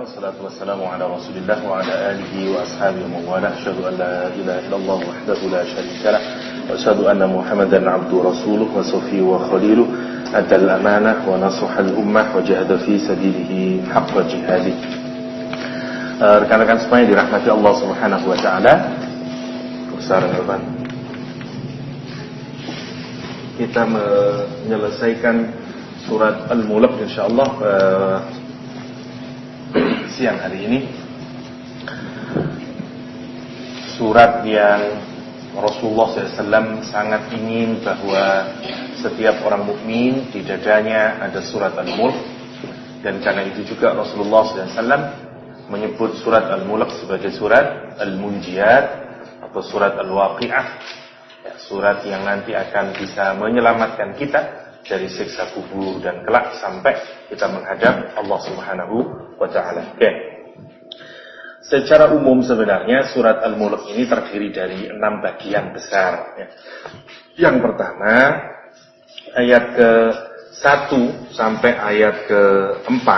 Wassalatu wassalamu ala Rasulillah wa ala alihi wa ashabihi wa mawalah. Asyhadu an la ilaha illallah wahdahu la syarika lah wa asyhadu anna Muhammadan abduhu rasuluh wa safiyuhu wa khaliluh adal amanah wa nasahal ummah wa jahada fi sabilihi haqqa jihadih. Rekan-rekan semuanya dirahmati Allah Subhanahu wa taala. Bersama kita menyelesaikan surat Al-Mulk insyaallah siang hari ini. Surat yang Rasulullah SAW sangat ingin bahwa setiap orang mukmin di dadanya ada surat Al-Mulk, dan karena itu juga Rasulullah SAW menyebut surat Al-Mulk sebagai surat Al-Munjiyat atau surat Al-Waqi'ah, ya, surat yang nanti akan bisa menyelamatkan kita dari siksa kubur dan kelak sampai kita menghadap Allah Subhanahu wa taala. Oke. Secara umum sebenarnya surat Al-Mulk ini terdiri dari 6 bagian besar, ya. Yang pertama ayat ke-1 sampai ayat ke-4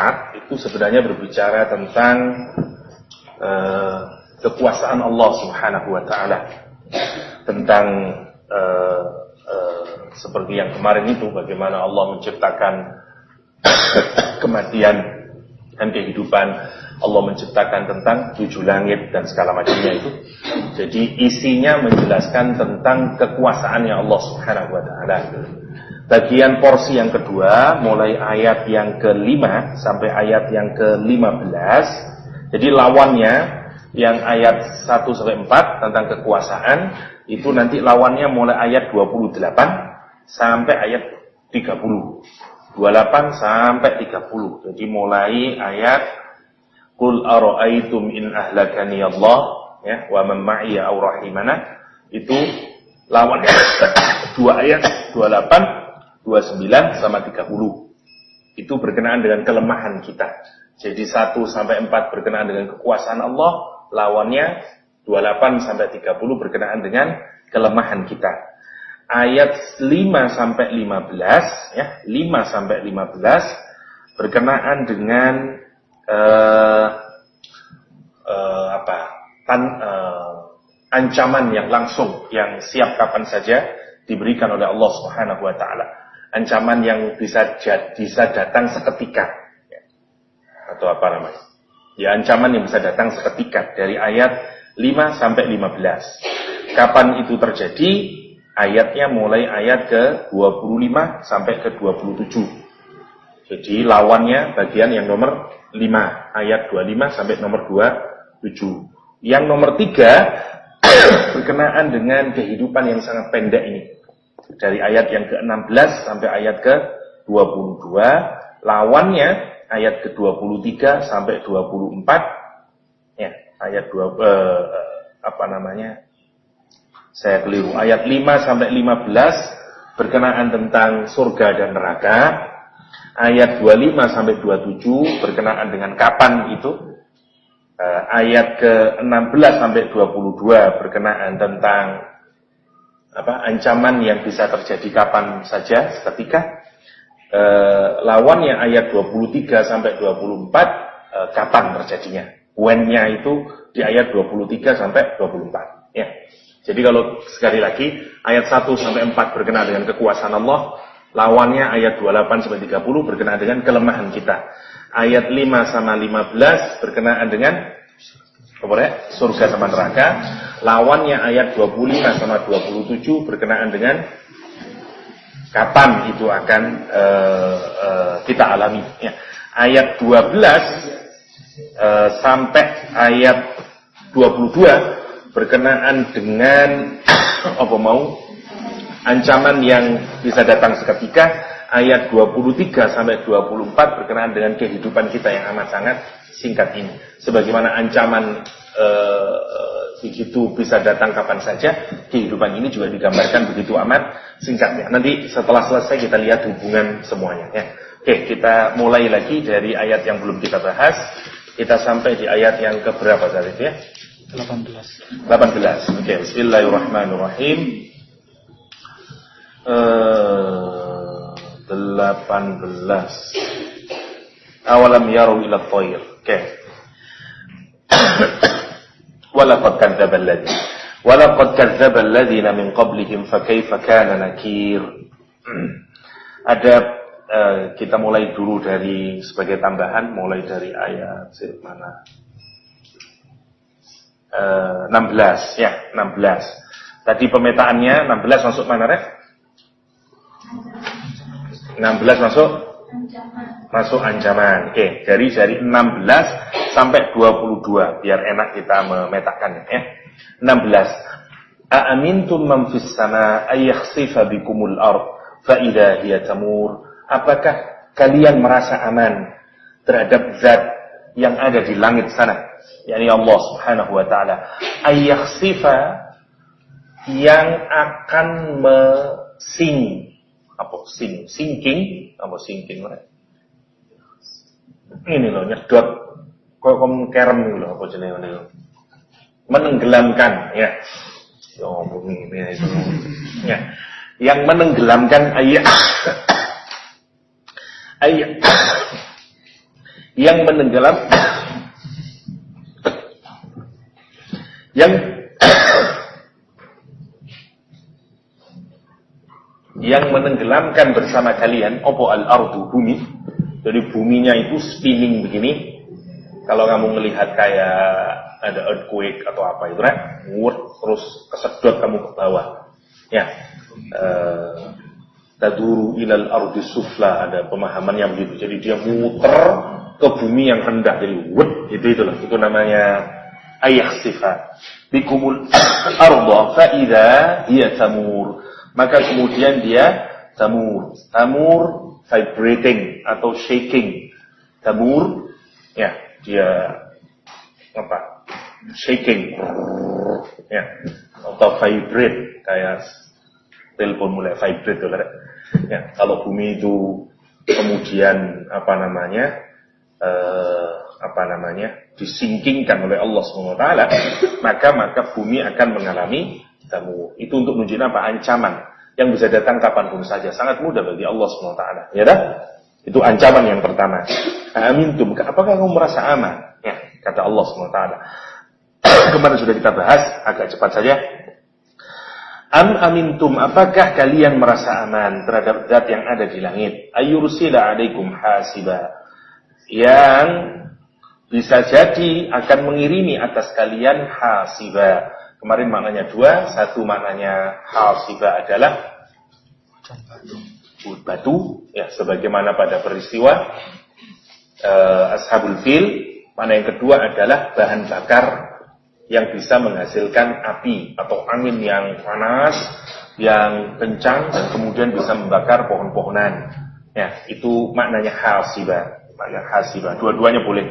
itu sebenarnya berbicara tentang kekuasaan Allah Subhanahu wa taala, tentang seperti yang kemarin itu, bagaimana Allah menciptakan kematian dan kehidupan, Allah menciptakan tentang 7 langit dan segala macamnya itu. Jadi isinya menjelaskan tentang kekuasaannya Allah Subhanahu wa taala. Bagian porsi yang kedua mulai ayat yang ke-5 sampai ayat yang ke-15. Jadi lawannya yang ayat 1 sampai 4 tentang kekuasaan itu nanti lawannya mulai ayat 28 sampai ayat 30. 28 sampai 30. Jadi mulai ayat Qul ara'aitum in ahlakani Allah, ya, wa man ma'iya aw rahimana, itu lawannya 2 ayat 28, 29 sama 30. Itu berkenaan dengan kelemahan kita. Jadi 1 sampai 4 berkenaan dengan kekuasaan Allah, lawannya 28 sampai 30 berkenaan dengan kelemahan kita. Ayat 5 sampai 15, ya, 5 sampai 15 berkenaan dengan ancaman yang langsung, yang siap kapan saja diberikan oleh Allah Subhanahu wa taala. Ancaman yang bisa datang seketika, ya. Atau apa namanya? Ya, ancaman yang bisa datang seketika dari ayat 5 sampai 15. Kapan itu terjadi? Ayatnya mulai ayat ke-25 sampai ke-27. Jadi lawannya bagian yang nomor 5, ayat 25 sampai nomor 27. Yang nomor 3 berkenaan dengan kehidupan yang sangat pendek ini. Dari ayat yang ke-16 sampai ayat ke-22, lawannya ayat ke-23 sampai 24. Ya, ayat saya keliru. Ayat 5 sampai 15 berkenaan tentang surga dan neraka. Ayat 25 sampai 27 berkenaan dengan kapan itu. Ayat ke-16 sampai 22 berkenaan tentang ancaman yang bisa terjadi kapan saja seketika. Lawannya ayat 23 sampai 24 kapan terjadinya. When-nya itu di ayat 23 sampai 24, ya. Jadi kalau sekali lagi ayat 1 sampai 4 berkenaan dengan kekuasaan Allah, lawannya ayat 28 sampai 30 berkenaan dengan kelemahan kita. Ayat 5 sama 15 berkenaan dengan surga sama neraka. Lawannya ayat 25 sama 27 berkenaan dengan kapan itu akan kita alami, ya. Ayat 12 sampai ayat 22 berkenaan dengan ancaman yang bisa datang seketika. Ayat 23 sampai 24 berkenaan dengan kehidupan kita yang amat sangat singkat ini. Sebagaimana ancaman begitu bisa datang kapan saja. Kehidupan ini juga digambarkan begitu amat singkatnya. Nanti setelah selesai kita lihat hubungan semuanya ya. Oke, kita mulai lagi dari ayat yang belum kita bahas. Kita sampai di ayat yang keberapa tadi ya? 18. Oke, bismillahirrahmanirrahim. 18. Awalam yaru ila thair. Oke. Walaqad kadzdzaba alladziina min qablihim fakaifa kana nakir. Ada kita mulai dulu dari sebagai tambahan, mulai dari ayat mana? 16 ya, 16. Tadi pemetaannya 16 masuk mana, Ref? 16 masuk ancaman. Oke, dari 16 sampai 22 biar enak kita memetakannya ya. 16. A'amintum man fis sama ay yakhsifa bikumul ard fa idza hiya tamur. Apakah kalian merasa aman terhadap zat yang ada di langit sana, yakni Allah Subhanahu wa taala, ay yakhsifa, yang akan sinking ini loh, nyedot kok kerem ini loh, apa jenenge ini, menenggelamkan ya. Oh, bumi ini itu ya, yang menenggelamkan ayat yang menenggelamkan bersama kalian opo al-ardu, bumi. Jadi buminya itu spinning begini. Kalau kamu melihat kayak ada earthquake atau apa itu kan, terus kesedot kamu ke bawah. Ya. Taduru ilal ardi sufla, ada pemahaman yang begitu. Jadi dia muter ke bumi yang rendah, jadi itulah. Itu namanya ayakhsifa bikumul arda fa idza hiya tamur. Maka kemudian dia tamur vibrating atau shaking. Tamur ya, dia apa? Shaking ya, atau vibrate kayak telepon mulai vibrate tuh ya. Kalau bumi itu kemudian disinkingkan oleh Allah SWT, maka bumi akan mengalami tamu. Itu untuk menunjukkan apa? Ancaman yang bisa datang kapanpun saja, sangat mudah bagi Allah SWT. Ya dah? Itu ancaman yang pertama. Amintum, apakah kamu merasa aman? Ya, kata Allah SWT. Kemarin sudah kita bahas, agak cepat saja. Am amintum, apakah kalian merasa aman terhadap zat yang ada di langit? Ayyursila alaikum hasiba, yang bisa jadi akan mengirimi atas kalian hasiba. Kemarin maknanya dua. Satu maknanya hasiba adalah batu ya, sebagaimana pada peristiwa Ashabul Fil. Mana yang kedua adalah bahan bakar yang bisa menghasilkan api atau angin yang panas, yang kencang, dan kemudian bisa membakar pohon-pohonan. Ya, itu maknanya hasiba. Makna hasiba. Dua-duanya boleh.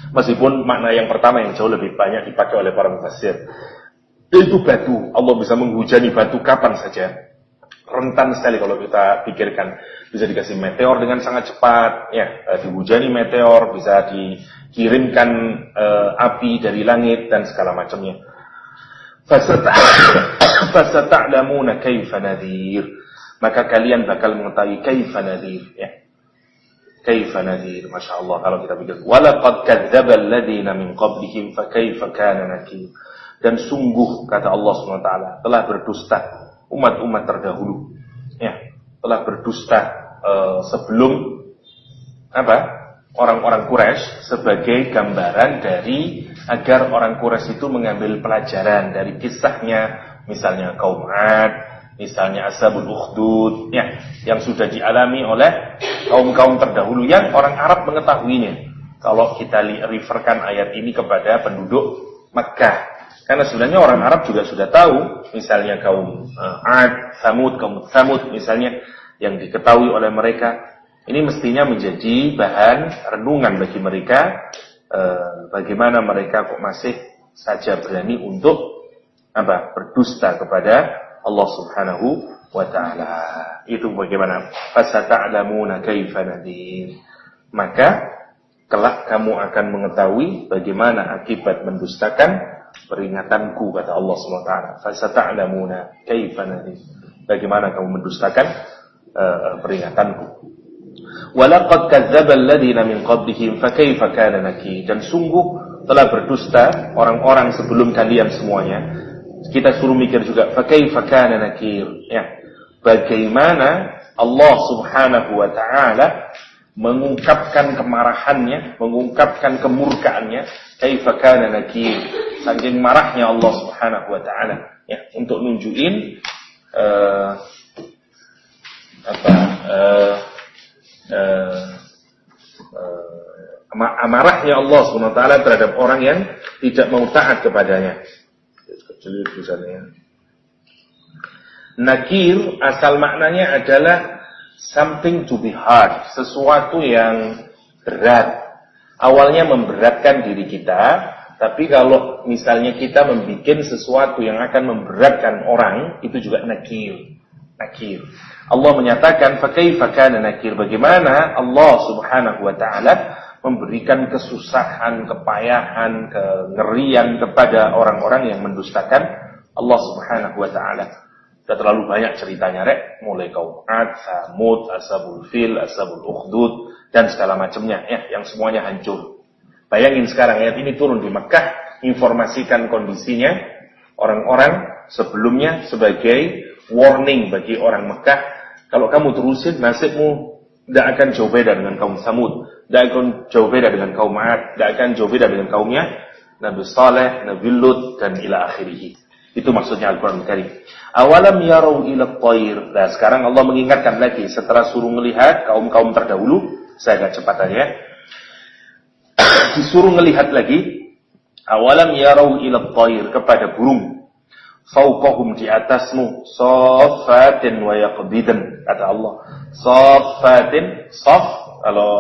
Meskipun makna yang pertama yang jauh lebih banyak dipakai oleh para mufassir. Itu batu. Allah bisa menghujani batu kapan saja. Rentan sekali kalau kita pikirkan. Bisa dikasih meteor dengan sangat cepat. Ya, dihujani meteor, bisa dikirimkan api dari langit dan segala macamnya. Fasata'lamuna kaifa nadhir. Maka kalian bakal mengetahui kaifa nadhir ya. Kaifa nadhir, Masya Allah kalau kita pikir. Walaqad kadzdzaba alladziina min qablihim fa kaifa kana nakir. Dan sungguh kata Allah SWT telah berdusta umat-umat terdahulu ya, telah berdusta sebelum orang-orang Quraisy, sebagai gambaran dari agar orang Quraisy itu mengambil pelajaran dari kisahnya, misalnya kaum Ad, misalnya Ashabul Ukhdud ya, yang sudah dialami oleh kaum-kaum terdahulu yang orang Arab mengetahuinya. Kalau kita referkan ayat ini kepada penduduk Makkah, karena sebenarnya orang Arab juga sudah tahu, misalnya kaum Ad, kaum Tsamud misalnya, yang diketahui oleh mereka. Ini mestinya menjadi bahan renungan bagi mereka, bagaimana mereka kok masih saja berani untuk berdusta kepada Allah Subhanahu wa ta'ala. Itu bagaimana? Fasata'lamuna kaifa nadhir. Maka kelak kamu akan mengetahui bagaimana akibat mendustakan peringatanku, kata Allah Subhanahu wa ta'ala. Fasata'lamuna kaifa nadhir. Bagaimana kamu mendustakan peringatanku. Walaqad kadzdzaba alladziina min qablihim fakaifa kana nakir. Dan sungguh telah berdusta orang-orang sebelum kalian semuanya. Kita suruh mikir juga fakaifa kana nakir, ya. Bagaimana Allah Subhanahu wa taala mengungkapkan kemarahannya, mengungkapkan kemurkaannya, kaifa kana nakir. Saking marahnya Allah Subhanahu wa taala, ya, untuk nunjukin amarahnya Allah Subhanahu wa taala terhadap orang yang tidak mau taat kepadanya. Nakir asal maknanya adalah something to be hard, sesuatu yang berat. Awalnya memberatkan diri kita, tapi kalau misalnya kita membuat sesuatu yang akan memberatkan orang, itu juga nakir. Nakir. Allah menyatakan fakaifa kana nakir, bagaimana Allah Subhanahu wa taala memberikan kesusahan, kepayahan, kengerian kepada orang-orang yang mendustakan Allah Subhanahu wa taala. Sudah terlalu banyak ceritanya, mulai kaum Ad, Samud, Ashabul Fil, Ashabul Ukhdud dan segala macamnya, ya, yang semuanya hancur. Bayangin sekarang ayat ini turun di Mekah, informasikan kondisinya orang-orang sebelumnya sebagai warning bagi orang Mekah. Kalau kamu terusin, nasibmu tidak akan jauh beda dengan kaum Samud, tidak akan jauh beda dengan kaum Ad, tidak akan jauh beda dengan kaumnya Nabi Saleh, Nabi Lut, dan ila akhirih. Itu maksudnya Al-Quran Karim. Awalam yarau ila thair. Nah, sekarang Allah mengingatkan lagi setelah suruh melihat kaum-kaum terdahulu. Saya agak cepat aja. Disuruh melihat lagi. Awalam yarau ila thair, kepada burung. Fauqahum, di atasmu. Saffatin wa yaqbidan, kata Allah. Saffatin, saf, kalau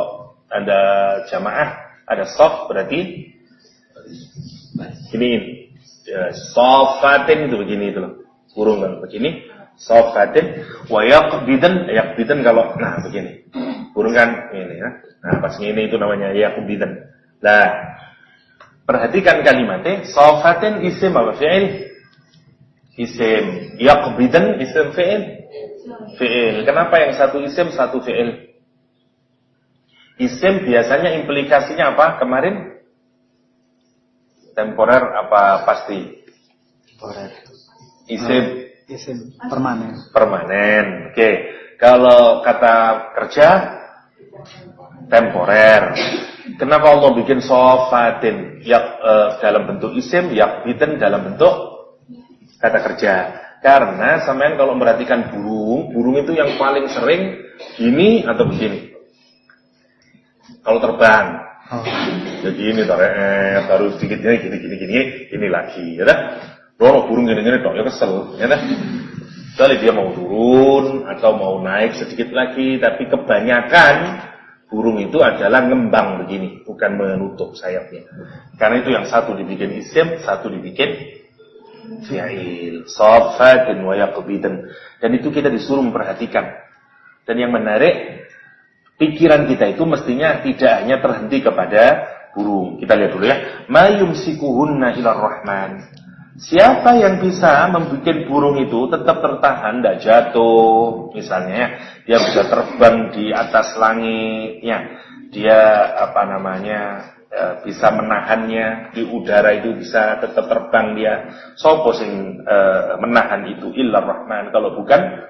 ada jamaah, ada saf berarti ini. Ya, safatin itu begini itu loh. Burung kalau begini, safatin, wa yaqbidan, yaqbidan kalau begini. Burung kan ini ya. Nah, pas ini itu namanya yaqbidan. Nah, perhatikan kalimatnya, safatin isim apa fi'il? Isim. Yaqbidan isim fi'il? Fi'il. Kenapa yang satu isim, satu fi'il? Isim biasanya implikasinya apa kemarin? Temporer apa pasti? Temporer. Isim permanen. Permanen. Oke. Kalau kata kerja temporer. Kenapa Allah bikin sofatin dalam bentuk isim, yakbiten dalam bentuk kata kerja? Karena sampean kalau memperhatikan burung itu yang paling sering gini atau begini. Kalau terbang. Jadi ini baru sedikit gini lagi, ya dah. Dorong burung gini tok, ya kesel, ya dah. Kecuali dia mau turun atau mau naik sedikit lagi, tapi kebanyakan burung itu adalah ngembang begini, bukan menutup sayapnya. Karena itu yang satu dibikin isim, satu dibikin fi'il. Safatin wa yaqbidan. Dan itu kita disuruh memperhatikan. Dan yang menarik, pikiran kita itu mestinya tidak hanya terhenti kepada burung. Kita lihat dulu ya. Ma yumsikuhunna ilar rahman. Siapa yang bisa membuat burung itu tetap tertahan, tidak jatuh, misalnya ya. Dia bisa terbang di atas langit, ya. Dia bisa menahannya di udara itu, bisa tetap terbang dia. Sopo sing menahan itu ilar rahman, kalau bukan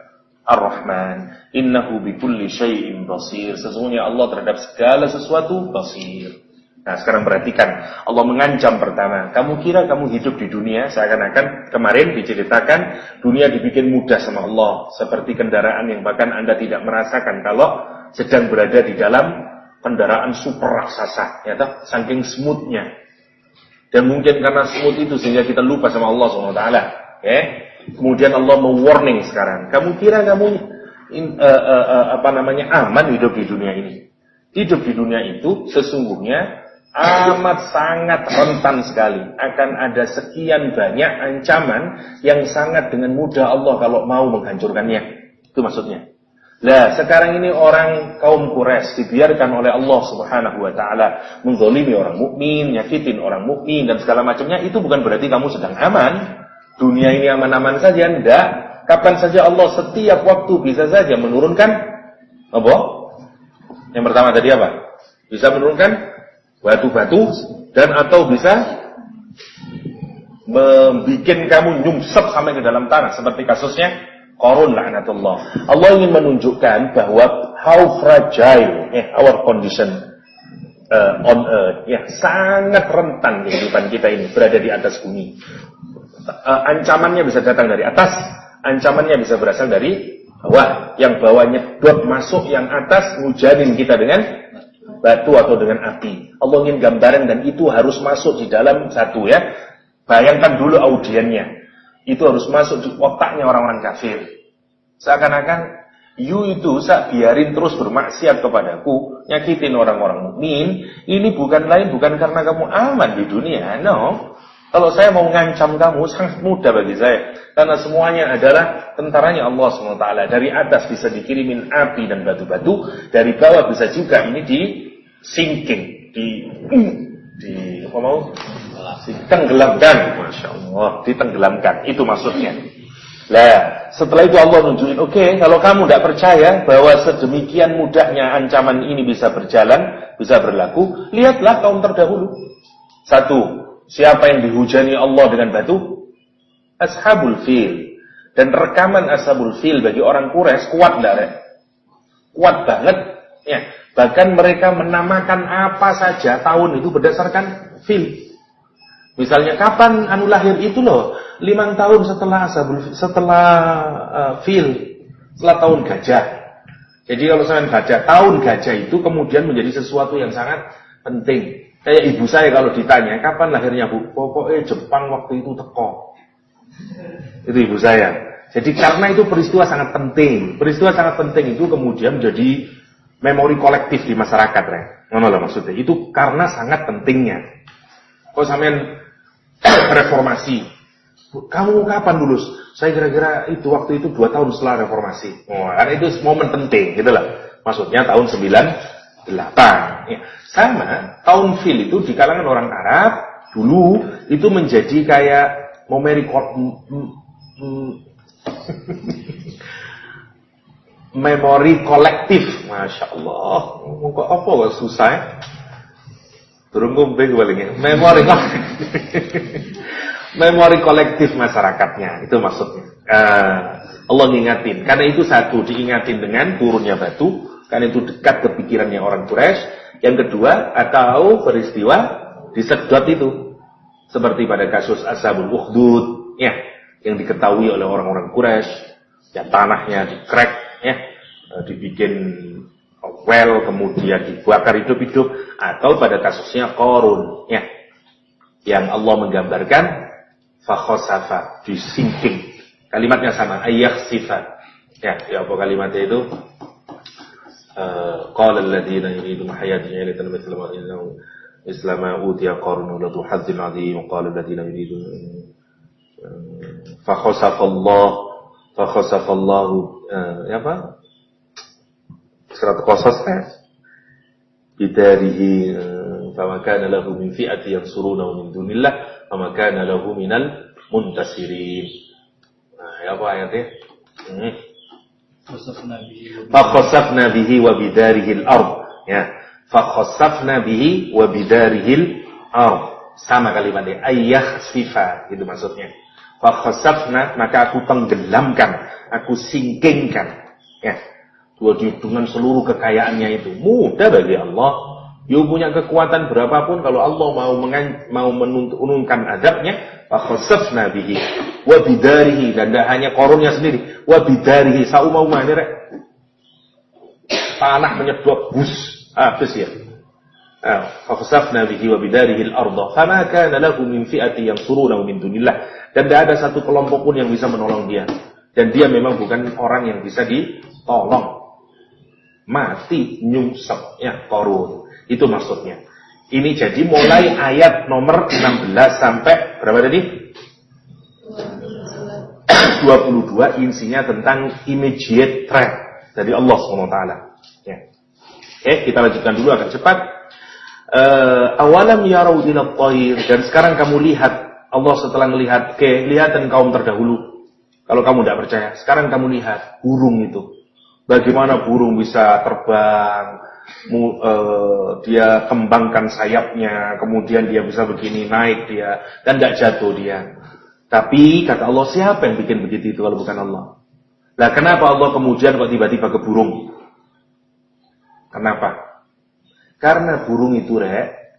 Ar-Rahman, innahu bikulli syai'in basir. Sesungguhnya Allah terhadap segala sesuatu basir. Nah, sekarang perhatikan. Allah mengancam pertama. Kamu kira kamu hidup di dunia seakan-akan kemarin diceritakan dunia dibikin mudah sama Allah. Seperti kendaraan yang bahkan Anda tidak merasakan kalau sedang berada di dalam kendaraan super raksasa. Ya toh? Saking smoothnya. Dan mungkin karena smooth itu sehingga kita lupa sama Allah SWT. Ya. Kemudian Allah mewarning sekarang. Kamu kira kamu aman hidup di dunia ini? Hidup di dunia itu sesungguhnya amat sangat rentan sekali. Akan ada sekian banyak ancaman yang sangat dengan mudah Allah kalau mau menghancurkannya. Itu maksudnya. Lah, sekarang ini orang kaum Quraisy dibiarkan oleh Allah Subhanahu wa taala menzalimi orang mukmin, nyakitin orang mukmin dan segala macamnya. Itu bukan berarti kamu sedang aman. Dunia ini aman-aman saja, enggak. Kapan saja Allah setiap waktu bisa saja menurunkan apa? Yang pertama tadi apa? Bisa menurunkan batu-batu dan atau bisa membikin kamu nyungsep sampai ke dalam tanah seperti kasusnya Qarun laknatullah. Allah ingin menunjukkan bahwa how fragile our condition on earth, sangat rentan kehidupan kita ini berada di atas bumi. Ancamannya bisa datang dari atas, ancamannya bisa berasal dari bawah. Yang bawah nyedot masuk, yang atas ngujanin kita dengan batu atau dengan api. Allah ingin gambaran dan itu harus masuk di dalam satu ya. Bayangkan dulu audiennya. Itu harus masuk di otaknya orang-orang kafir. Seakan-akan you itu biarin terus bermaksiat kepadaku, nyakitin orang-orang mukmin. Ini bukan lain bukan karena kamu aman di dunia. No. Kalau saya mau ngancam kamu sangat mudah bagi saya. Karena semuanya adalah tentaranya Allah SWT. Dari atas bisa dikirimin api dan batu-batu. Dari bawah bisa juga ini di sinking. Ditenggelamkan. Masya Allah. Ditenggelamkan. Itu maksudnya. Nah, setelah itu Allah nunjukin, oke, kalau kamu tidak percaya bahwa sedemikian mudahnya ancaman ini bisa berjalan, bisa berlaku, lihatlah kaum terdahulu. Satu, siapa yang dihujani Allah dengan batu? Ashabul Fil. Dan rekaman Ashabul Fil bagi orang Quraisy kuat tidak? Kuat banget. Ya. Bahkan mereka menamakan apa saja tahun itu berdasarkan fil. Misalnya kapan anu lahir itu loh, 5 tahun setelah fil, setelah tahun gajah. Jadi kalau saya baca tahun gajah itu kemudian menjadi sesuatu yang sangat penting. Kayak ibu saya kalau ditanya kapan lahirnya Bu, pokoknya Jepang waktu itu teko. Itu ibu saya. Jadi karena itu peristiwa sangat penting. Peristiwa sangat penting itu kemudian menjadi memori kolektif di masyarakat, Ngono lah maksudnya. Itu karena sangat pentingnya. Kok sampean reformasi. Kamu kapan lulus? Saya kira-kira itu waktu itu 2 tahun setelah reformasi. Karena itu momen penting, gitu lah. Maksudnya tahun 98. Ya. Sama, tahun fil itu di kalangan orang Arab dulu itu menjadi kayak memori kolektif. Masya Allah. Kok apa kok susah ya? Turun kumpul baliknya. Memori kolektif masyarakatnya. Itu maksudnya. Allah ngingatin. Karena itu satu, diingatin dengan turunnya batu. Karena itu dekat ke pikirannya orang Quraisy. Yang kedua, atau peristiwa disedot itu. Seperti pada kasus Ashabul Ukhdud. Ya, yang diketahui oleh orang-orang Quraisy. Ya, tanahnya dikrek. Ya, dibikin well, kemudian dibakar hidup-hidup. Atau pada kasusnya Qarun. Ya, yang Allah menggambarkan fakhosafa, disinking. Kalimatnya sama, ayyakhsifa. Ya apa kalimatnya itu? Qala alladziina yuriduna hayatan 'ilatan mithla ma islama utiya qarun la tuhazzin 'azim qala alladziina yuriduna fakhasafallahu apa? Surat Qasas bidarihi fama kana lahu min fi'ati yansurunahu min dunillah fama kana lahu minal muntasirin. Nah, apa ayatnya? Fakhasafna bihi wa bidarihi al-ard. Ya, fakhasafna bihi wa bidarihi al-ard. Sama kalimatnya, ayyakhsifa, itu maksudnya. Fakhasafna, maka aku tenggelamkan, aku singkingkan. Ya, dengan seluruh kekayaannya itu. Mudah bagi Allah. You punya kekuatan berapapun, kalau Allah mau menurunkan azabnya, fakhasafna bihi wa bidarihi, dan tidak hanya Qarunnya sendiri, wa bidarihi sauma ini tanah menyedot bus habis ya. Fakhasafna bihi wa bidarihi al-ardh fama kana lahu min fi'ati yansurunahu min dunillah, dan tidak ada satu kelompok pun yang bisa menolong dia, dan dia memang bukan orang yang bisa ditolong. Mati nyungsep ya Qarun. Itu maksudnya. Ini jadi mulai ayat nomor 16 sampai berapa tadi? 22 isinya tentang immediate threat dari Allah SWT. Ya. Oke, kita lanjutkan dulu agak cepat. Awalam yarau ila thair, dan sekarang kamu lihat, Allah setelah melihat kelihatan kaum terdahulu. Kalau kamu tidak percaya, sekarang kamu lihat burung itu. Bagaimana burung bisa terbang, dia kembangkan sayapnya, kemudian dia bisa begini naik dia, dan tidak jatuh dia. Tapi kata Allah, siapa yang bikin begitu itu kalau bukan Allah? Nah, kenapa Allah kemudian kok tiba-tiba ke burung? Kenapa? Karena burung itu,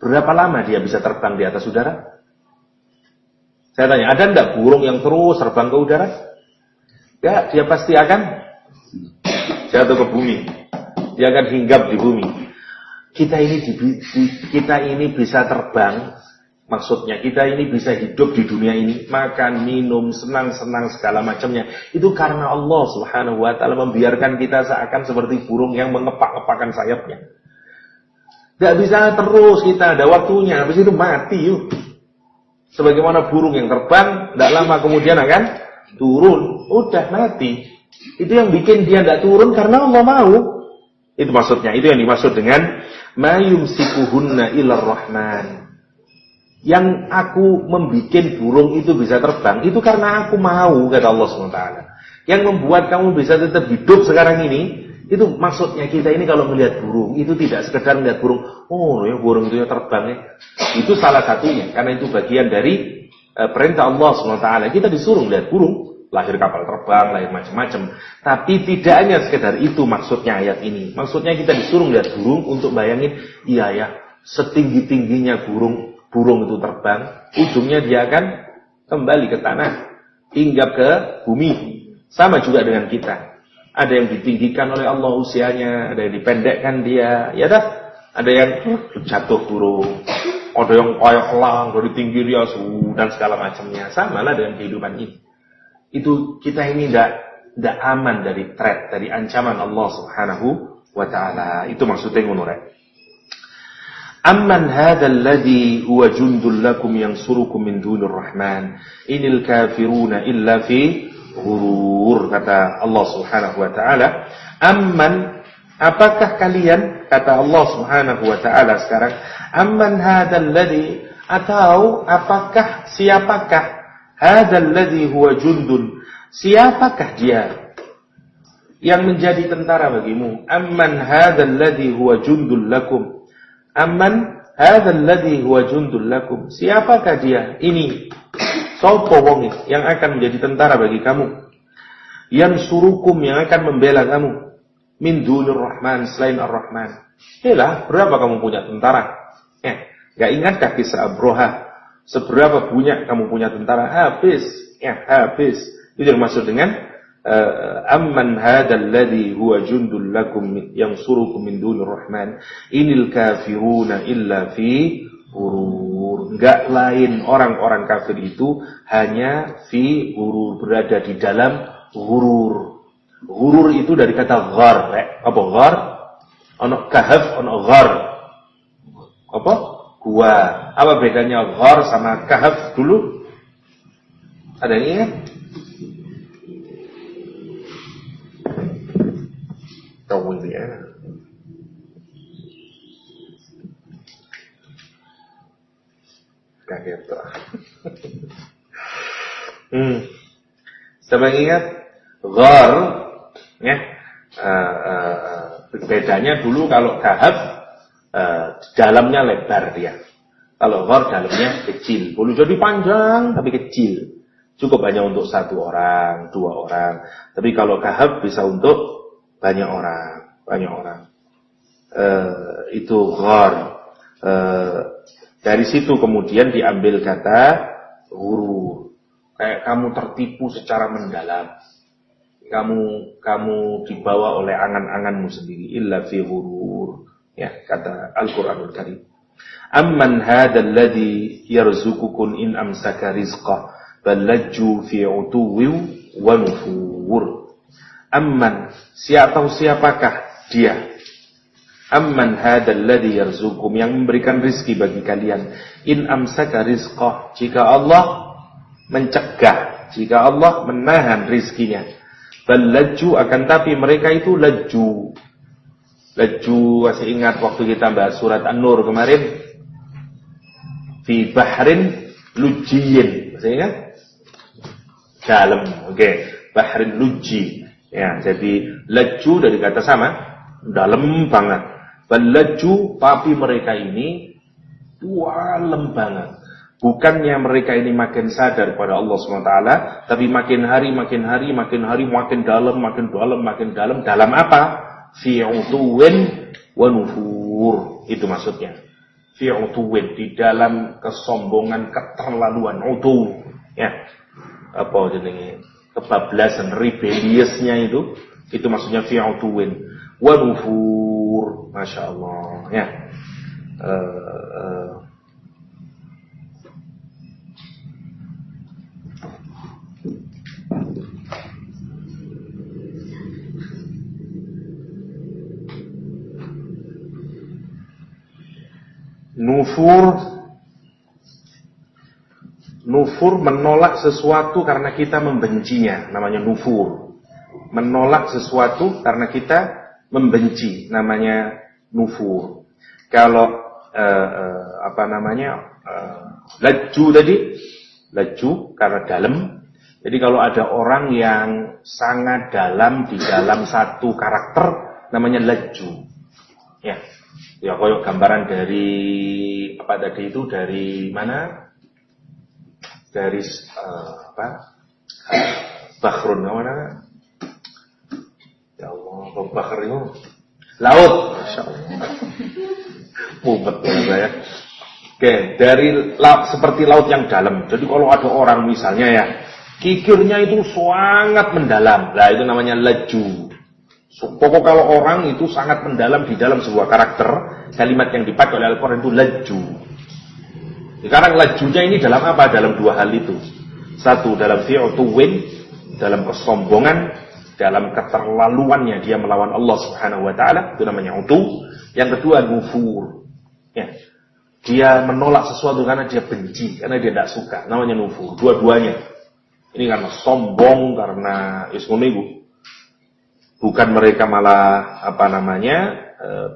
berapa lama dia bisa terbang di atas udara? Saya tanya, ada enggak burung yang terus terbang ke udara? Ya, dia pasti akan jatuh ke bumi. Dia akan hinggap di bumi. Kita ini bisa terbang, maksudnya kita ini bisa hidup di dunia ini, makan, minum, senang-senang segala macamnya. Itu karena Allah Subhanahu wa taala membiarkan kita seakan seperti burung yang mengepak-ngepakkan sayapnya. Tidak bisa terus kita, ada waktunya, habis itu mati yuk. Sebagaimana burung yang terbang, tidak lama kemudian akan turun, udah mati. Itu yang bikin dia tidak turun karena Allah mau. Itu maksudnya, itu yang dimaksud dengan ma yumsikuhunna illar rahman. Yang aku membikin burung itu bisa terbang, itu karena aku mau, kata Allah SWT. Yang membuat kamu bisa tetap hidup sekarang ini, itu maksudnya kita ini kalau melihat burung, itu tidak sekedar melihat burung, oh ya burung itu ya terbang ya. Itu salah satunya, karena itu bagian dari perintah Allah SWT. Kita disuruh melihat burung, lahir kapal terbang, lahir macam-macam. Tapi tidak hanya sekedar itu maksudnya ayat ini. Maksudnya kita disuruh melihat burung untuk bayangin, iya ya, setinggi-tingginya burung itu terbang, ujungnya dia akan kembali ke tanah, hinggap ke bumi. Sama juga dengan kita. Ada yang ditinggikan oleh Allah usianya, ada yang dipendekkan dia, ya dah. Ada yang jatuh burung, ada yang kayak elang dari tinggi dia dan segala macamnya. Sama lah dengan kehidupan ini. Itu kita ini tidak aman dari threat, dari ancaman Allah Subhanahu wa taala. Itu maksudnya ngono rek. Amman hadzal ladzi huwa jundul lakum yansurukum min dunir rahman inil kafiruna illa fi ghurur, kata Allah Subhanahu wa taala. Amman, apakah kalian, kata Allah Subhanahu wa taala sekarang, amman hadzal ladzi, atau apakah, siapakah, hadzal ladzi huwa jundun, siapakah dia yang menjadi tentara bagimu? Amman hadzal ladzi huwa jundul lakum, amman hadzal ladzi huwa jundul lakum, siapakah dia ini, sapa wong yang akan menjadi tentara bagi kamu, yang surukum, yang akan membela kamu, min dunir rahman, selain ar-rahman. Helah, berapa kamu punya tentara? Gak ingatkah kisah Abroha? Seberapa banyak kamu punya tentara? Habis. Habis. Itu yang maksud dengan amman hadzal ladzi huwa jundul lakum yang surukum min dunir rahman inil kafiruna illa fi ghurur. Enggak lain orang-orang kafir itu hanya fi ghurur, berada di dalam ghurur. Ghurur itu dari kata ghar. Apa ghar? Ono kahf, ono ghar. Apa? Gua. Apa bedanya ghar sama kahf dulu? Ada yang ingat? Tahu ini ya. Kaget tuh. Siapa yang ingat? Ghar, ya. Bedanya dulu kalau kahf, dalamnya lebar dia. Kalau ghar dalamnya kecil. Boleh jadi panjang tapi kecil. Cukup hanya untuk 1 orang, 2 orang. Tapi kalau kahf bisa untuk banyak orang. Itu ghar. Dari situ kemudian diambil kata ghurur. Kayak kamu tertipu secara mendalam. Kamu dibawa oleh angan-anganmu sendiri. Illa fi ghurur. Ya, kata Al-Qur'anul Karim. Amman hadzal ladzi yarzuqukum in amsaka rizqah bal lajju fi utuwwi wa nufur. Amman, siapakah dia Amman hadzal ladzi yarzuqukum, yang memberikan rizki bagi kalian. In amsaka rizqah, jika Allah mencegah, jika Allah menahan rizkinya. Ballaju, akan tapi mereka itu laju. Laju, masih ingat waktu kita bahas surat An-Nur kemarin? Fi bahrin lujjiyin, masih ingat? Dalam, oke. Bahrin lujji. Ya, jadi laju dari kata sama, dalam banget. Ballaju, tapi mereka ini dalam banget. Bukannya mereka ini makin sadar pada Allah SWT, tapi makin hari, makin dalam, makin dalam. Dalam apa? Fi utuwin wa nufur. Itu maksudnya. Fi utuwin, di dalam kesombongan, keterlaluan, utu. Ya. Apa jenenge? Kebablasan, rebelliousnya itu maksudnya fi utuwin wa nufur. Masya Allah. Ya. Nufur menolak sesuatu karena kita membencinya, namanya nufur. Menolak sesuatu karena kita membenci, namanya nufur. Kalau laju tadi, laju karena dalam. Jadi kalau ada orang yang sangat dalam di dalam satu karakter, namanya laju. Ya. Ya, koyok gambaran dari apa tadi itu, dari mana? Dari Bahrun, mana? Ya Allah, Bahr itu laut. Masya Allah. Mumet ya. Oke, dari laut, seperti laut yang dalam. Jadi kalau ada orang misalnya ya, kikirnya itu sangat mendalam. Nah, itu namanya laju. Pokok kalau orang itu sangat mendalam di dalam sebuah karakter, kalimat yang dipakai oleh Al-Quran itu laju. Sekarang lajunya ini dalam apa? Dalam dua hal itu. Satu, dalam fi'utuwin, dalam kesombongan, dalam keterlaluannya dia melawan Allah Subhanahu wa taala, itu namanya utu. Yang kedua, nufur. Ya. Dia menolak sesuatu karena dia benci, karena dia tidak suka, namanya nufur. Dua-duanya. Ini karena sombong, karena ismunigu. Bukan mereka malah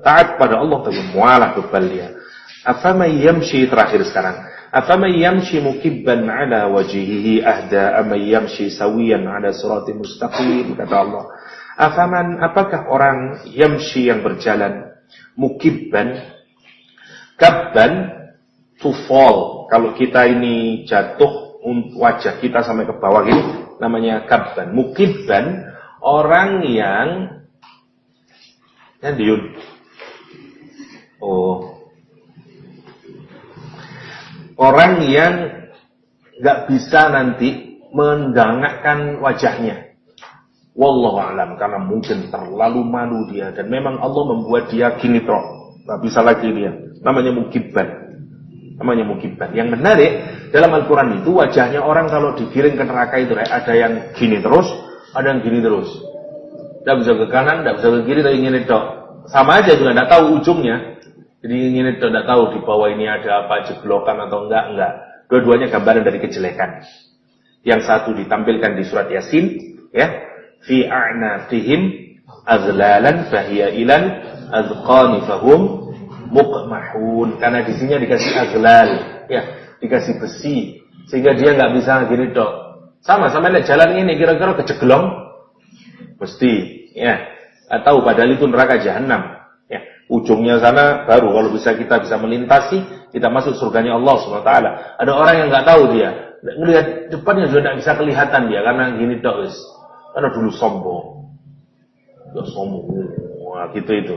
taat pada Allah, tapi mualah bebal dia. Afama yamshi, terakhir sekarang. Afama yamshi mukibban ala wajhihi ahda amma yamshi sawiyan ala siratim mustaqim, kata Allah. Afaman, apakah orang yamshi yang berjalan mukibban, kabban to fall. Kalau kita ini jatuh, wajah kita sampai ke bawah gini, namanya kabban. Mukibban, orang yang diun. Orang yang nggak bisa nanti mendangakkan wajahnya. Wallahu a'lam, karena mungkin terlalu malu dia, dan memang Allah membuat dia gini toh, nggak bisa lagi dia. Namanya mukibban. Yang menarik dalam Al-Quran itu, wajahnya orang kalau digiring ke neraka itu ada yang gini terus, ada yang gini terus. Tidak bisa ke kanan, tidak bisa ke kiri, tapi gini toh. Sama aja juga tidak tahu ujungnya. Jadi ini tidak tahu di bawah ini ada apa, jeblokan atau enggak. Dua-duanya gambaran dari kejelekan. Yang satu ditampilkan di surat Yasin, ya, fi a'naqihim aghlalan fahiya ilan azqani fahum muqmahun. Karena di sini dikasih aghlal, ya, dikasih besi, sehingga dia enggak bisa gini tok. Sama-sama lihat jalan ini kira-kira kejeglong, mesti, ya. Atau padahal itu neraka jahanam. Ujungnya sana baru kalau kita bisa melintasi, kita masuk surganya Allah SWT. Ada orang yang nggak tahu dia, melihat depannya juga nggak bisa kelihatan dia karena gini dok, karena dulu sombong, wah gitu itu.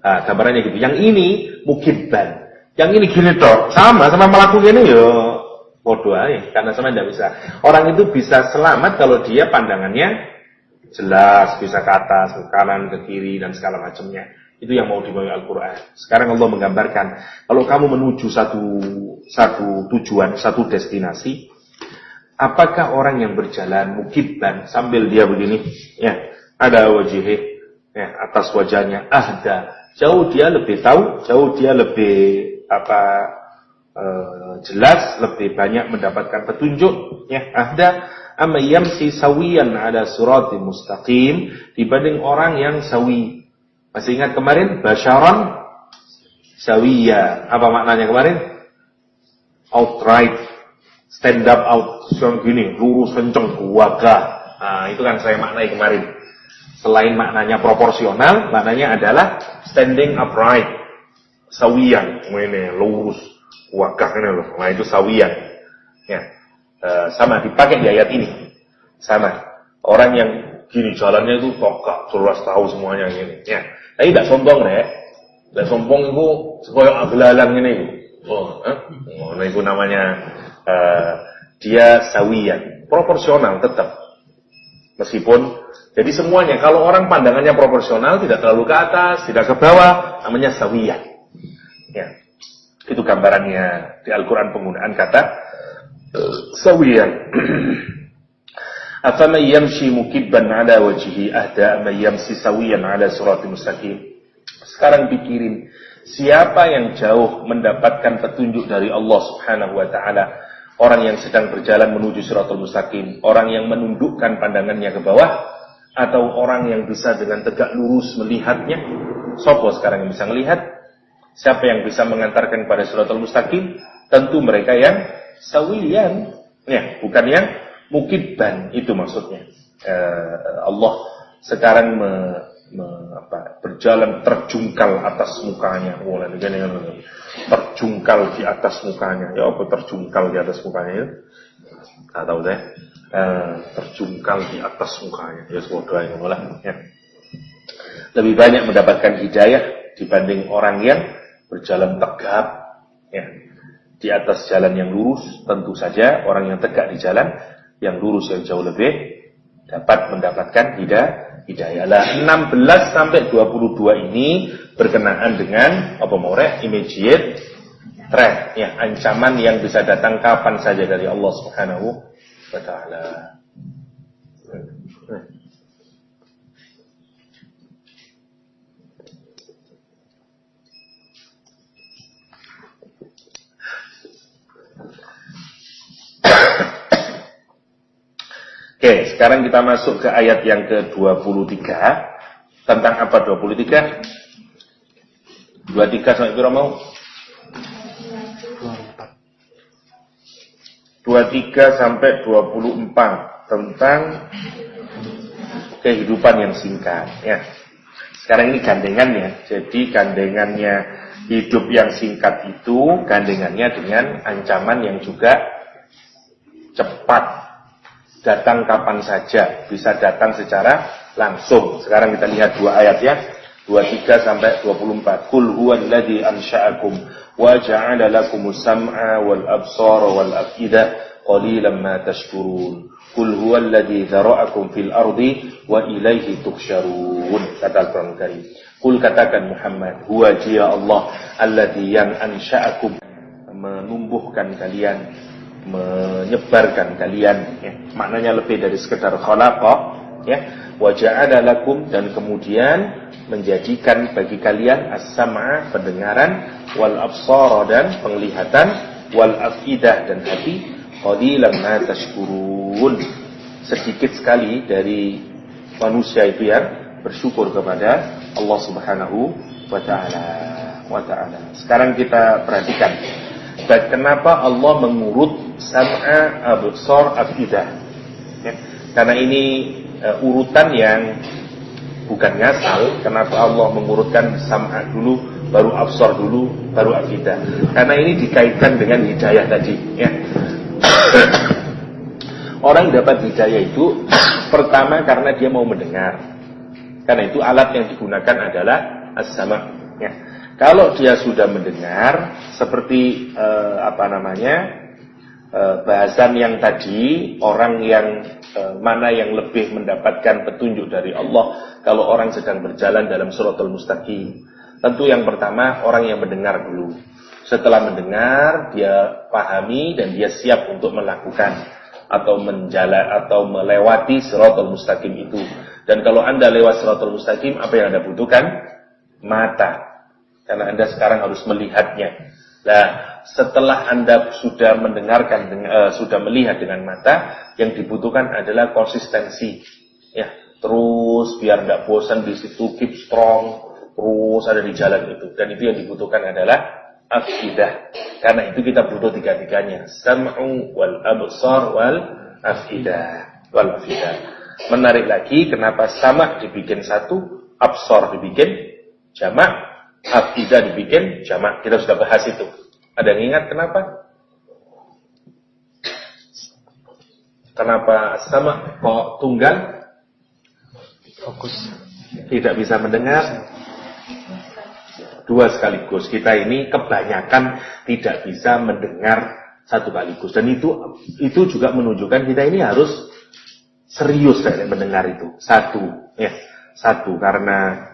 Nah, gambarannya gitu. Yang ini mukibban, yang ini gini dok, sama melakukan ini yo, bodoh aja, karena sama tidak bisa. Orang itu bisa selamat kalau dia pandangannya jelas, bisa ke atas, ke kanan, ke kiri dan segala macamnya. Itu yang mau dibawa Al-Quran. Sekarang Allah menggambarkan, kalau kamu menuju satu tujuan, satu destinasi, apakah orang yang berjalan mukibban sambil dia begini, ya, ada wajih, ya, atas wajahnya ahda, jauh dia lebih tahu, jauh dia lebih jelas, lebih banyak mendapatkan petunjuk, ya. Ahda amma yamsi sawiyan ala siratim mustaqim, dibanding orang yang sawi. Masih ingat kemarin basyaran sawiya, apa maknanya kemarin? Outright, stand up out, yang gini, lurus kenceng, gagah. Nah, itu kan saya maknai kemarin. Selain maknanya proporsional, maknanya adalah standing upright, sawiyan, ini lurus, gagah ini loh. Nah, itu sawiyan. Ya, sama dipakai di ayat ini, sama. Orang yang gini jalannya itu tokak, jelas tahu semuanya gini. Ya, tapi tidak sombong deh. Tidak sombong itu sekolah abelalang ini. Nah, itu namanya dia sawiyan, proporsional tetap. Meskipun, jadi semuanya, kalau orang pandangannya proporsional, tidak terlalu ke atas, tidak ke bawah, namanya sawiyan. Ya, itu gambarannya di Al-Quran penggunaan kata sawiyan. Afaman yamshi mukibban ala wajhihi ahda man yamshi sawiyan ala siratim mustaqim. Sekarang pikirin, siapa yang jauh mendapatkan petunjuk dari Allah Subhanahu wa taala? Orang yang sedang berjalan menuju siratul mustaqim, orang yang menundukkan pandangannya ke bawah, atau orang yang bisa dengan tegak lurus melihatnya? Sopo sekarang yang bisa melihat? Siapa yang bisa mengantarkan pada siratul mustaqim? Tentu mereka yang sawiyan, ya, bukan yang mukibban, itu maksudnya. Allah sekarang berjalan terjungkal atas mukanya, terjungkal di atas mukanya. Ya apa terjungkal di atas mukanya? Ya? Tak tahu deh. Terjungkal di atas mukanya. Ya semoga yang malah. Ya. Lebih banyak mendapatkan hidayah dibanding orang yang berjalan tegap, ya, di atas jalan yang lurus. Tentu saja orang yang tegak di jalan yang lurus yang jauh lebih dapat mendapatkan hidayah. Lah 16 sampai 22 ini berkenaan dengan apa more immediate threat, ya, ancaman yang bisa datang kapan saja dari Allah Subhanahu wa taala. Oke, sekarang kita masuk ke ayat yang ke-23. Tentang apa 23? 23 sampai berapa mau? 23 sampai 24 tentang kehidupan yang singkat, ya. Sekarang ini gandengannya. Jadi gandengannya hidup yang singkat itu gandengannya dengan ancaman yang juga cepat. Datang kapan saja, bisa datang secara langsung. Sekarang kita lihat dua ayat, ya, 23 sampai 24. Qul huwallazi ansha'akum wa ja'ala lakumus sam'a wal absara wal af'idah qalilan ma tashkurun. Qul huwallazi dzara'akum fil ardi wa ilaihi tuhsyarun. Kata Al-Qur'an Karim. Qul, katakan Muhammad, huwa dia Allah allazi yang ansha'akum, menumbuhkan kalian, menyebarkan kalian, ya. Maknanya lebih dari sekedar khalaqa, ya. Wa ja'ala lakum, dan kemudian menjadikan bagi kalian as-sam'a, pendengaran, wal absara, dan penglihatan, wal afidah, dan hati. Qalilan ma tashkurun, sedikit sekali dari manusia itu yang bersyukur kepada Allah Subhanahu wa taala. Sekarang kita perhatikan kenapa Allah mengurut sam'a, absar, afidah, ya. Karena ini urutan yang bukan ngasal. Kenapa Allah mengurutkan sam'a dulu, baru absar dulu, baru afidah? Karena ini dikaitkan dengan hidayah tadi, ya. Orang dapat hidayah itu pertama karena dia mau mendengar. Karena itu alat yang digunakan adalah as-sama', ya. Kalau dia sudah mendengar, seperti bahasan yang tadi, orang yang mana yang lebih mendapatkan petunjuk dari Allah kalau orang sedang berjalan dalam siratal mustaqim. Tentu yang pertama orang yang mendengar dulu. Setelah mendengar, dia pahami dan dia siap untuk melakukan atau melewati siratal mustaqim itu. Dan kalau Anda lewat siratal mustaqim, apa yang Anda butuhkan? mata. Karena Anda sekarang harus melihatnya. Nah, setelah Anda sudah mendengarkan, sudah melihat dengan mata, yang dibutuhkan adalah konsistensi. Ya, terus biar nggak bosan di situ, keep strong, terus ada di jalan itu. Dan itu yang dibutuhkan adalah afidah. Karena itu kita butuh tiga-tiganya. Sam'u wal absar wal afidah. Wal afidah. Menarik lagi, kenapa sama dibikin satu, absar dibikin jamak, afidah dibikin jamak. Kita sudah bahas itu. Ada yang ingat kenapa? Kenapa sama kok tunggal? Fokus. Tidak bisa mendengar. Dua sekaligus. Kita ini kebanyakan tidak bisa mendengar satu sekaligus. Dan itu juga menunjukkan kita ini harus serius dalam mendengar itu. Satu karena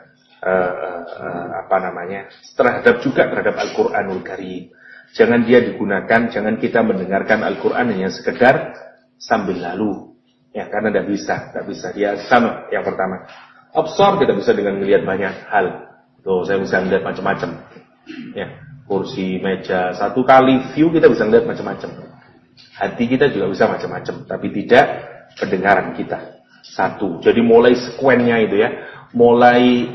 terhadap Al-Quranul Karim. Jangan dia digunakan, jangan kita mendengarkan Al-Quran hanya sekedar sambil lalu. Ya, karena tidak bisa. Dia sama yang pertama. Absar kita bisa dengan melihat banyak hal. Tuh, saya bisa melihat macam-macam. Ya, kursi, meja, satu kali view kita bisa melihat macam-macam. Hati kita juga bisa macam-macam, tapi tidak pendengaran kita. Satu. Jadi mulai sekuennya itu ya, mulai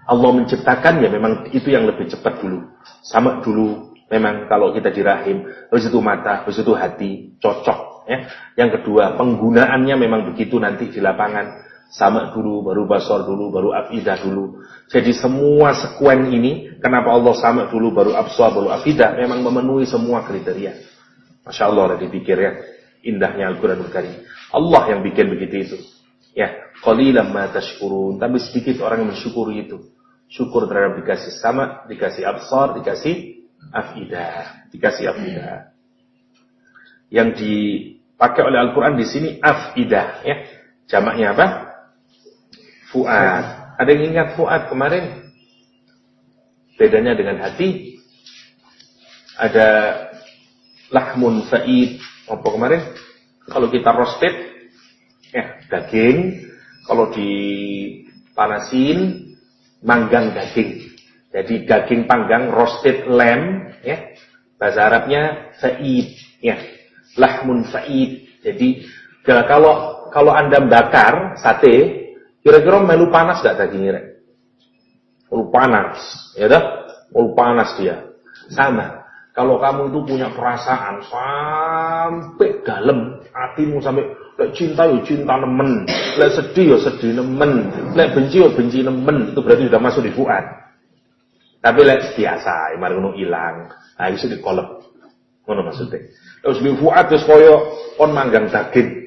Allah menciptakan ya memang itu yang lebih cepat dulu. Sama dulu memang kalau kita di rahim, habis itu mata, habis itu hati, cocok ya. Yang kedua, penggunaannya memang begitu nanti di lapangan. Sama dulu, baru basar dulu, baru afidah dulu. Jadi semua sekuen ini, kenapa Allah sama dulu, baru absar, baru afidah, memang memenuhi semua kriteria. Masya Allah, ada dipikir ya, indahnya Al-Quranul Karim. Allah yang bikin begitu itu. Ya, qalilan ma tashkurun, tapi sedikit orang yang mensyukuri itu. Syukur terhadap dikasih sama, dikasih absar, dikasih afidah. Yang dipakai oleh Al-Quran di sini afidah, ya. Jamaknya apa? Fuad. Ada yang ingat fuad kemarin? Bedanya dengan hati? Ada lahmun fa'id. Apa kemarin? Kalau kita roasted, ya daging. Kalau dipanasin, manggang daging. Jadi daging panggang, roasted lamb, ya. Bahasa Arabnya fa'id, ya. Lahmun fa'id. Jadi kalau Anda bakar sate, kira-kira melu panas gak dagingnya? Melu panas, ya dah? Melu panas dia. Sama. Kalau kamu itu punya perasaan sampai dalam hatimu, sampai lek cinta ya cinta nemen, lek sedih ya sedih nemen, lek benci ya benci nemen, itu berarti sudah masuk di fuad. Tapi lek biasa, mari ngono ilang, nah iso dikolep. Ngono maksudnya. Terus di fuad terus koyo kon manggang daging.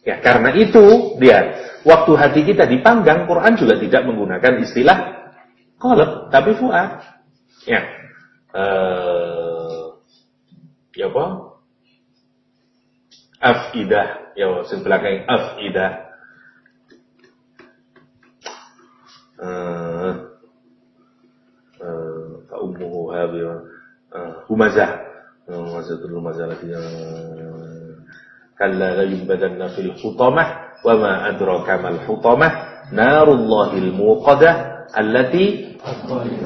Ya, karena itu dia waktu hati kita dipanggang, Quran juga tidak menggunakan istilah qalb, tapi fuad. Ya. Ya apa? Afidah, ya sing belakang afidah. Fa ummuhu hawiya. Humazah. Mazatul humazah lagi. Kalla la yunbadanna fil hutamah wa ma adraka mal hutamah narullahil muqadah allati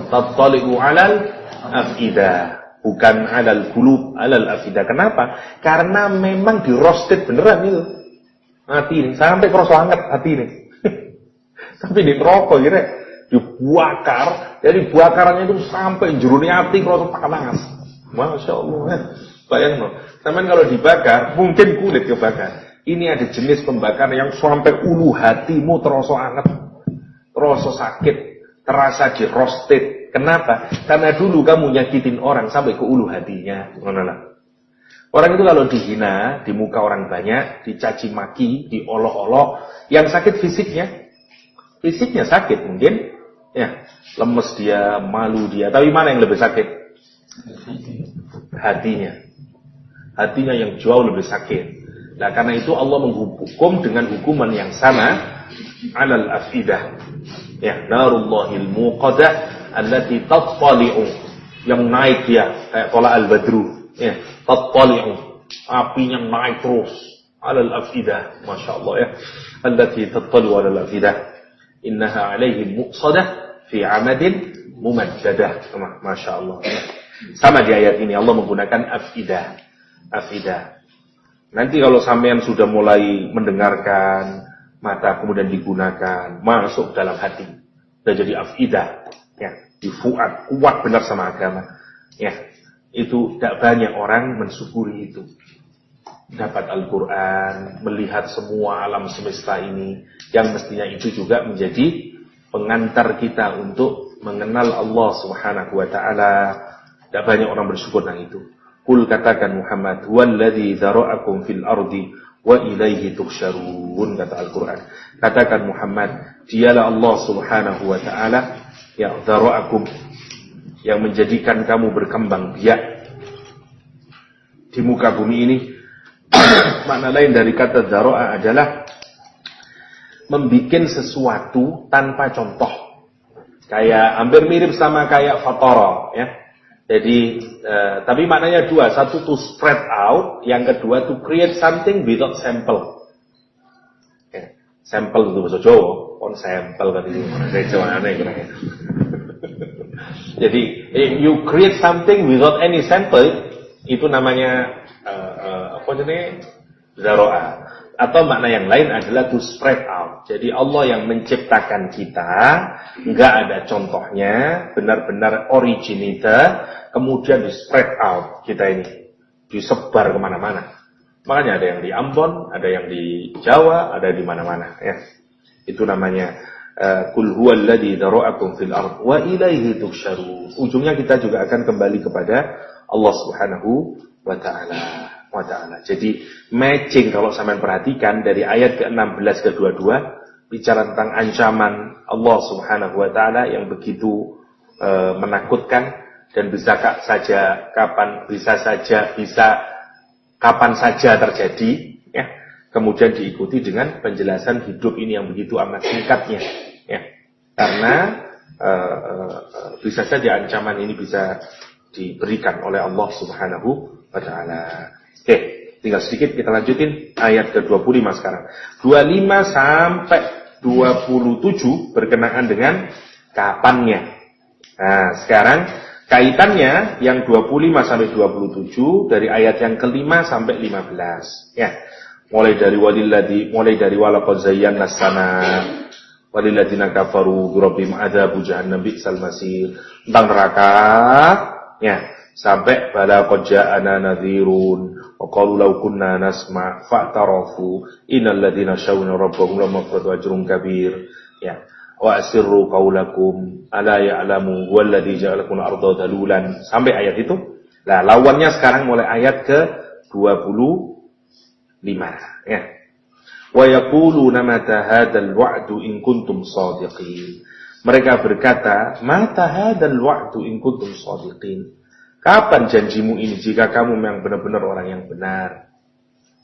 tattali'u 'alal afidah, bukan 'alal qulub, 'alal afidah. Kenapa? Karena memang di roasted beneran itu hati ini sampai kerasa hangat hati ini. Tapi di rokok kira dibakar, jadi bakarannya itu sampai jeruni hati kerasa panas. Masya Allah. Bayangin, teman kalau dibakar, mungkin kulit kebakar. Ini ada jenis pembakaran yang sampai ulu hatimu terasa hangat, terasa sakit, terasa di roasted. Kenapa? Karena dulu kamu nyakitin orang sampai ke ulu hatinya. Orang itu kalau dihina, di muka orang banyak, dicaci maki, diolok-olok, yang sakit fisiknya sakit mungkin, ya lemes dia, malu dia. Tapi mana yang lebih sakit? Hatinya yang jauh lebih sakit. Nah, karena itu Allah menghukum dengan hukuman yang sama alal afidah. Ya, narullahil muqadah allati tattali'u, yang naik dia kayak tola al-badru. Ya, tattali'u, apinya naik terus alal afidah. Masya Allah ya. Allati tattali'u alal afidah. Innaha alaihim muqsadah fi 'amadin mumajjadah. Masya Allah. Sama di ayat ini Allah menggunakan afidah. Nanti kalau sampean sudah mulai mendengarkan, mata kemudian digunakan, masuk dalam hati, sudah jadi afidah, ya, di fuad, kuat benar sama agama, ya. Itu tidak banyak orang mensyukuri itu. Dapat Al-Quran, melihat semua alam semesta ini, yang mestinya itu juga menjadi pengantar kita untuk mengenal Allah Subhanahu wa ta'ala. Tidak banyak orang bersyukur dengan itu. Qul katakan Muhammad, "Walladzi dzara'akum fil ardi wa ilaihi tuhsyarun," kata Al-Qur'an. Katakan Muhammad, dialah Allah Subhanahu wa ta'ala yang dzara'akum, yang menjadikan kamu berkembang biak di muka bumi ini. Makna lain dari kata dzara'a adalah membikin sesuatu tanpa contoh. Kayak hampir mirip sama kayak fatara, ya. Jadi, tapi maknanya dua. Satu to spread out, yang kedua to create something without sample. Ya, sample itu bahasa Jawa, kon sampel kan itu. Jadi, you create something without any sample, itu namanya dzara'a. Atau makna yang lain adalah to spread out. Jadi Allah yang menciptakan kita, enggak ada contohnya, benar-benar originator, kemudian di spread out kita ini, disebar kemana-mana. Makanya ada yang di Ambon, ada yang di Jawa, ada di mana-mana. Ya. Itu namanya Qul huwallazi dzara'akum fil ardh wa ilaihi tuhsyarun. Ujungnya kita juga akan kembali kepada Allah Subhanahu wa ta'ala. Jadi matching kalau sampean perhatikan dari ayat ke-16 ke 22 bicara tentang ancaman Allah Subhanahu wa taala yang begitu menakutkan dan bisa kapan saja terjadi, ya. Kemudian diikuti dengan penjelasan hidup ini yang begitu amat singkatnya, ya. Karena bisa saja ancaman ini bisa diberikan oleh Allah Subhanahu wa taala. Oke, tinggal sedikit kita lanjutin ayat ke-25 sekarang. 25 sampai 27 berkenaan dengan kapannya. Nah, sekarang kaitannya yang 25 sampai 27 dari ayat yang ke-5 sampai 15. Ya. Mulai dari walaqad zayyana as-samaa walilladzina kafaru bi rabbihim adzabu jahannam bi'sal masir. Tentang neraka, ya, sampai pada qad ja'ana nadhirun wa qalu law kunna nasma' fa'tarafu innal ladzina syawna rabbahum lamafratu ajrun kabir, ya, wa asirru qaulakum ala ya'lamu walladzi ja'alakum arda dalulan, sampai ayat itu. Nah, lawannya sekarang mulai ayat ke 25, ya. Wa yaquluna mata hadzal wa'du in kuntum shadiqin. Mereka berkata, mata hadzal wa'du in kuntum shadiqin. Kapan janjimu ini jika kamu memang benar-benar orang yang benar?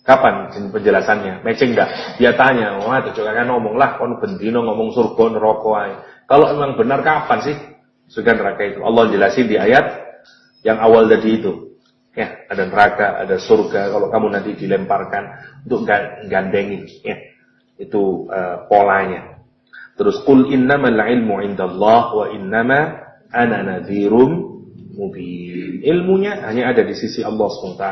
Kapan penjelasannya? Matching enggak? Dia tanya, wah itu kan ngomonglah kon bendino ngomong surga neraka ae. Kalau memang benar kapan sih surga neraka itu? Allah jelasin di ayat yang awal tadi itu. Ya, ada neraka, ada surga. Kalau kamu nanti dilemparkan untuk gandengin, ya. Itu polanya. Terus qul innamal ilmu indallah wa innama ana nadhirum mubin. Ilmunya hanya ada di sisi Allah SWT,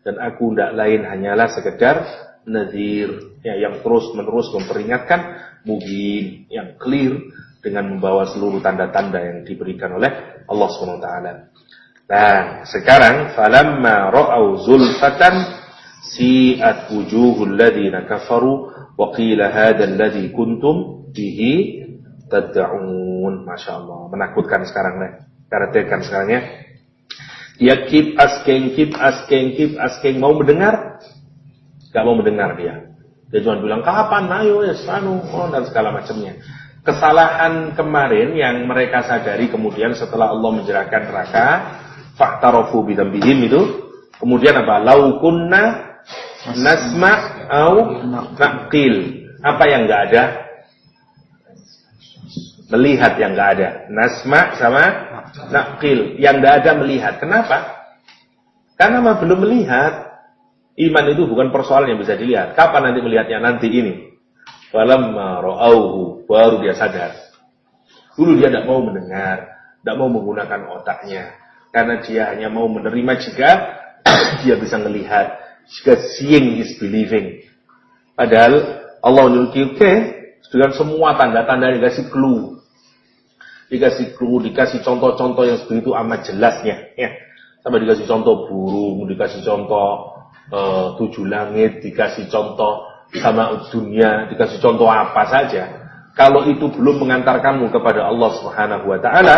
dan aku tidak lain hanyalah sekedar nadhir, ya, yang terus-menerus memperingatkan, mubin, yang clear dengan membawa seluruh tanda-tanda yang diberikan oleh Allah SWT. Nah, sekarang falamma ra'au zulfatan si'at wujuhul ladzina kafaru wa qila hadzal ladzi kuntum bihi tad'un. Masyaallah, menakutkan sekarang nih. Perhatikan sekarang, ya. Dia keep asking, mau mendengar? Gak mau mendengar dia. Dia cuma bilang, kapan, ayo, ya, dan segala macamnya. Kesalahan kemarin yang mereka sadari kemudian setelah Allah menjerahkan neraka, fa'tarafu bidambihim itu, kemudian apa? Lau kunna nasma' au naqil. Apa yang gak ada? Melihat yang gak ada. Nasma' sama naqil, yang tidak ada melihat. Kenapa? Karena belum melihat. Iman itu bukan persoalan yang bisa dilihat. Kapan nanti melihatnya? Nanti ini. Falamma ra'auhu, baru dia sadar. Dulu dia tidak mau mendengar, tidak mau menggunakan otaknya, karena dia hanya mau menerima jika dia bisa melihat, jika seeing is believing. Padahal Allah menyuruh dengan semua tanda-tanda dikasih clue, dikasih contoh-contoh yang begitu amat jelasnya, ya. Sampai dikasih contoh burung, dikasih contoh 7 langit, dikasih contoh sama dunia, dikasih contoh apa saja. Kalau itu belum mengantarkanmu kepada Allah Subhanahu wa taala,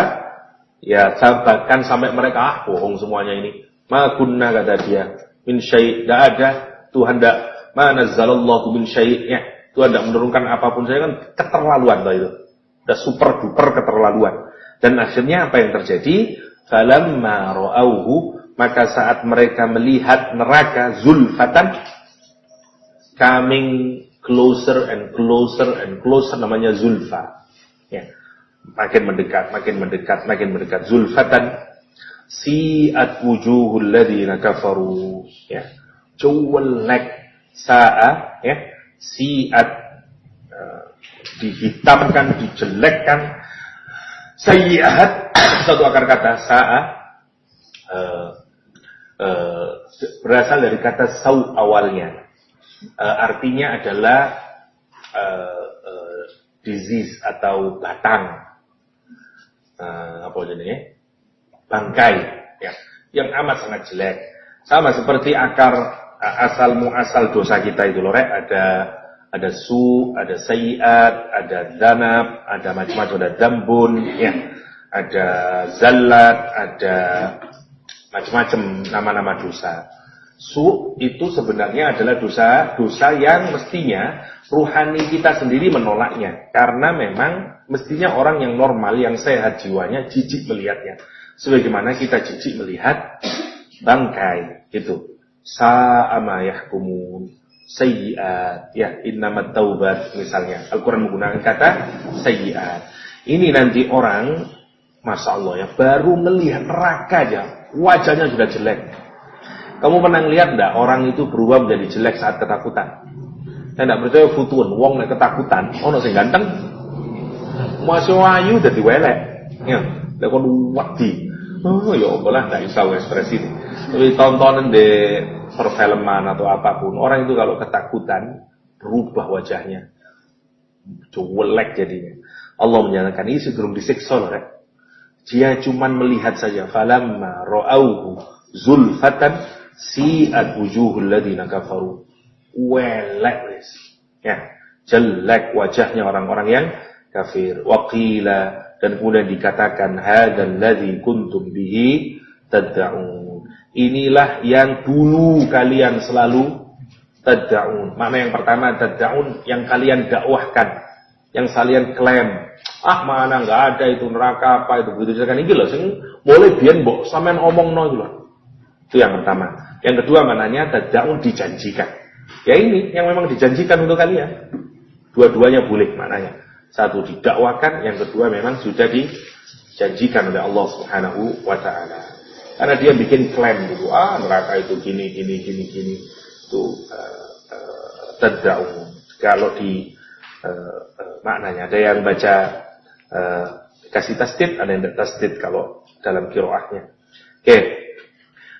ya bahkan sampai mereka bohong semuanya ini. Ma kunna, kata dia, min syai', enggak ada Tuhan, enggak, ma nazzalallahu min syai', ya. Tuhan enggak menurunkan apapun, saya kan keterlaluan lah itu. Udah super duper keterlaluan. Dan akhirnya apa yang terjadi? Falamma ra'auhu, maka saat mereka melihat neraka zulfatan, coming closer and closer and closer, namanya zulfa, ya, makin mendekat zulfatan, si'at wujuhul ladzina kafaru, ya, jelek, sa'a, ya, si'at, dihitamkan, dijelekkan, sayyi'at, satu akar kata sa'a, berasal dari kata sau awalnya, artinya adalah disease atau batang, apa jadinya, bangkai, ya, yang amat sangat jelek, sama seperti akar asal muasal dosa kita itu loh, ada su, ada sayyiat, ada danab, ada macam-macam, ada dambun, ya, ada zallat, ada macam-macam nama-nama dosa. Su itu sebenarnya adalah dosa yang mestinya ruhani kita sendiri menolaknya, karena memang mestinya orang yang normal, yang sehat jiwanya, jijik melihatnya, sebagaimana kita jijik melihat bangkai itu. Sa'ama yahkumun, sayyiat, ya, innamat taubat, misalnya Al-Quran menggunakan kata sayyiat. Ini nanti orang, masya Allah ya, baru melihat neraka aja wajahnya sudah jelek. Kamu pernah lihat enggak orang itu berubah menjadi jelek saat ketakutan? Saya enggak percaya futuun, wong nek ketakutan ono sing ganteng masih ayu dadi welek, ya, lek kon wedi. Oh ya apa lah, enggak bisa ekspresi ini. Tapi tontonan di perfilman atau apapun, orang itu kalau ketakutan berubah wajahnya, jelek jadinya. Allah menyatakan ini sebelum disiksa loh, rek. Dia cuman melihat saja, falamma ra'auhu zulfatan si'at wujuhul ladzina kafaru, welek, ya, jelek wajahnya orang-orang yang kafir. Waqila, dan kemudian dikatakan hadzal ladzi kuntum bihi tad'un, inilah yang dulu kalian selalu tad'un. Makna yang pertama tad'un, yang kalian dakwahkan, yang kalian klaim. Mana enggak ada itu neraka apa itu begitu kan, iki lho sing mulai biyen mbok sampean omongno itu lho. Itu yang pertama. Yang kedua maknanya tad'un, dijanjikan. Ya ini yang memang dijanjikan untuk kalian. Dua-duanya boleh maknanya. Satu didakwakan, yang kedua memang sudah dijanjikan oleh Allah Subhanahu wa taala. Karena dia bikin klaim gitu, neraka itu gini. Itu tad'un. Kalau di maknanya ada yang baca kasih tasdid, ada yang tidak tasdid kalau dalam qiraahnya. Oke.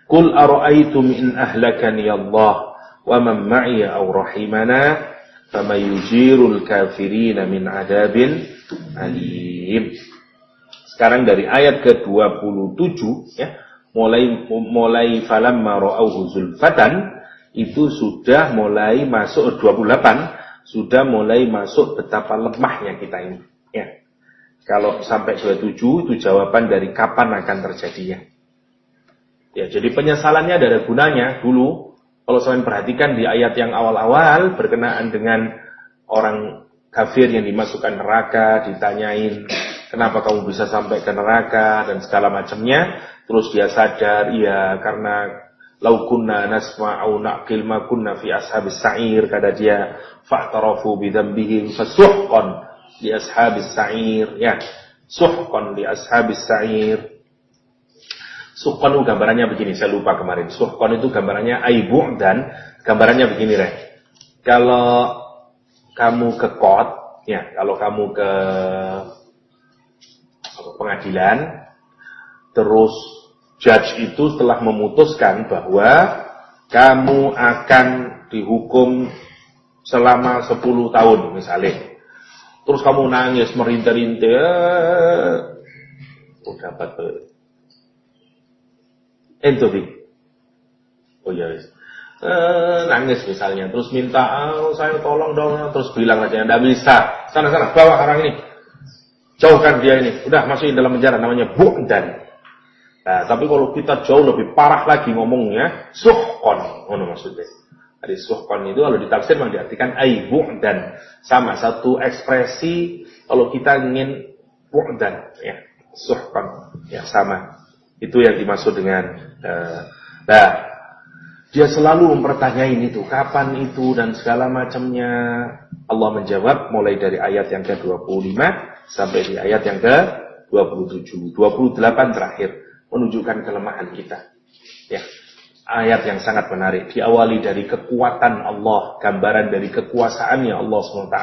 Qul ara'aytum in ahlakani Allah wa man ma'i aw rahimana fama yujirul kafirin min adabin alim. Sekarang dari ayat ke-27 ya, mulai falamma ra'auhu zulfatan itu sudah mulai masuk 28, sudah mulai masuk betapa lemahnya kita ini ya. Kalau sampai 27 itu jawaban dari kapan akan terjadinya. Ya, jadi penyesalannya ada gunanya dulu. Kalau kalian perhatikan di ayat yang awal-awal berkenaan dengan orang kafir yang dimasukkan neraka, ditanyain kenapa kamu bisa sampai ke neraka dan segala macamnya, terus dia sadar, iya karena lau kunna nasma'u naqil ma kunna fi ashabis sa'ir, kata dia, fa'tarafu bidzambihim fasuhqan li ashabis sa'ir, ya, suhqan li ashabis sa'ir. Suhqan itu gambarannya begini, saya lupa kemarin. Suhqan itu gambarannya aibu, dan gambarannya begini, Rek. Kalau kamu ke kot, ya, kalau kamu ke pengadilan, terus judge itu telah memutuskan bahwa kamu akan dihukum selama 10 tahun misalnya. Terus kamu nangis merintih-rintih, dapat entobi. Oh ya, nangis misalnya, terus minta, saya tolong dong, terus bilang aja, tidak bisa, sana bawa orang ini, jauhkan dia ini, udah masukin dalam penjara, namanya bu'dan. Nah, tapi kalau kita jauh lebih parah lagi ngomongnya, suhqon, maksudnya. Jadi suhqon itu kalau ditafsir memang diartikan bu'dan, sama satu ekspresi kalau kita ingin bu'dan, ya, suhqon, ya sama. Itu yang dimaksud dengan dia selalu mempertanyain itu, kapan itu dan segala macamnya. Allah menjawab mulai dari ayat yang ke-25 sampai di ayat yang ke-27, 28 terakhir menunjukkan kelemahan kita. Ya, ayat yang sangat menarik. Diawali dari kekuatan Allah, gambaran dari kekuasaannya Allah SWT,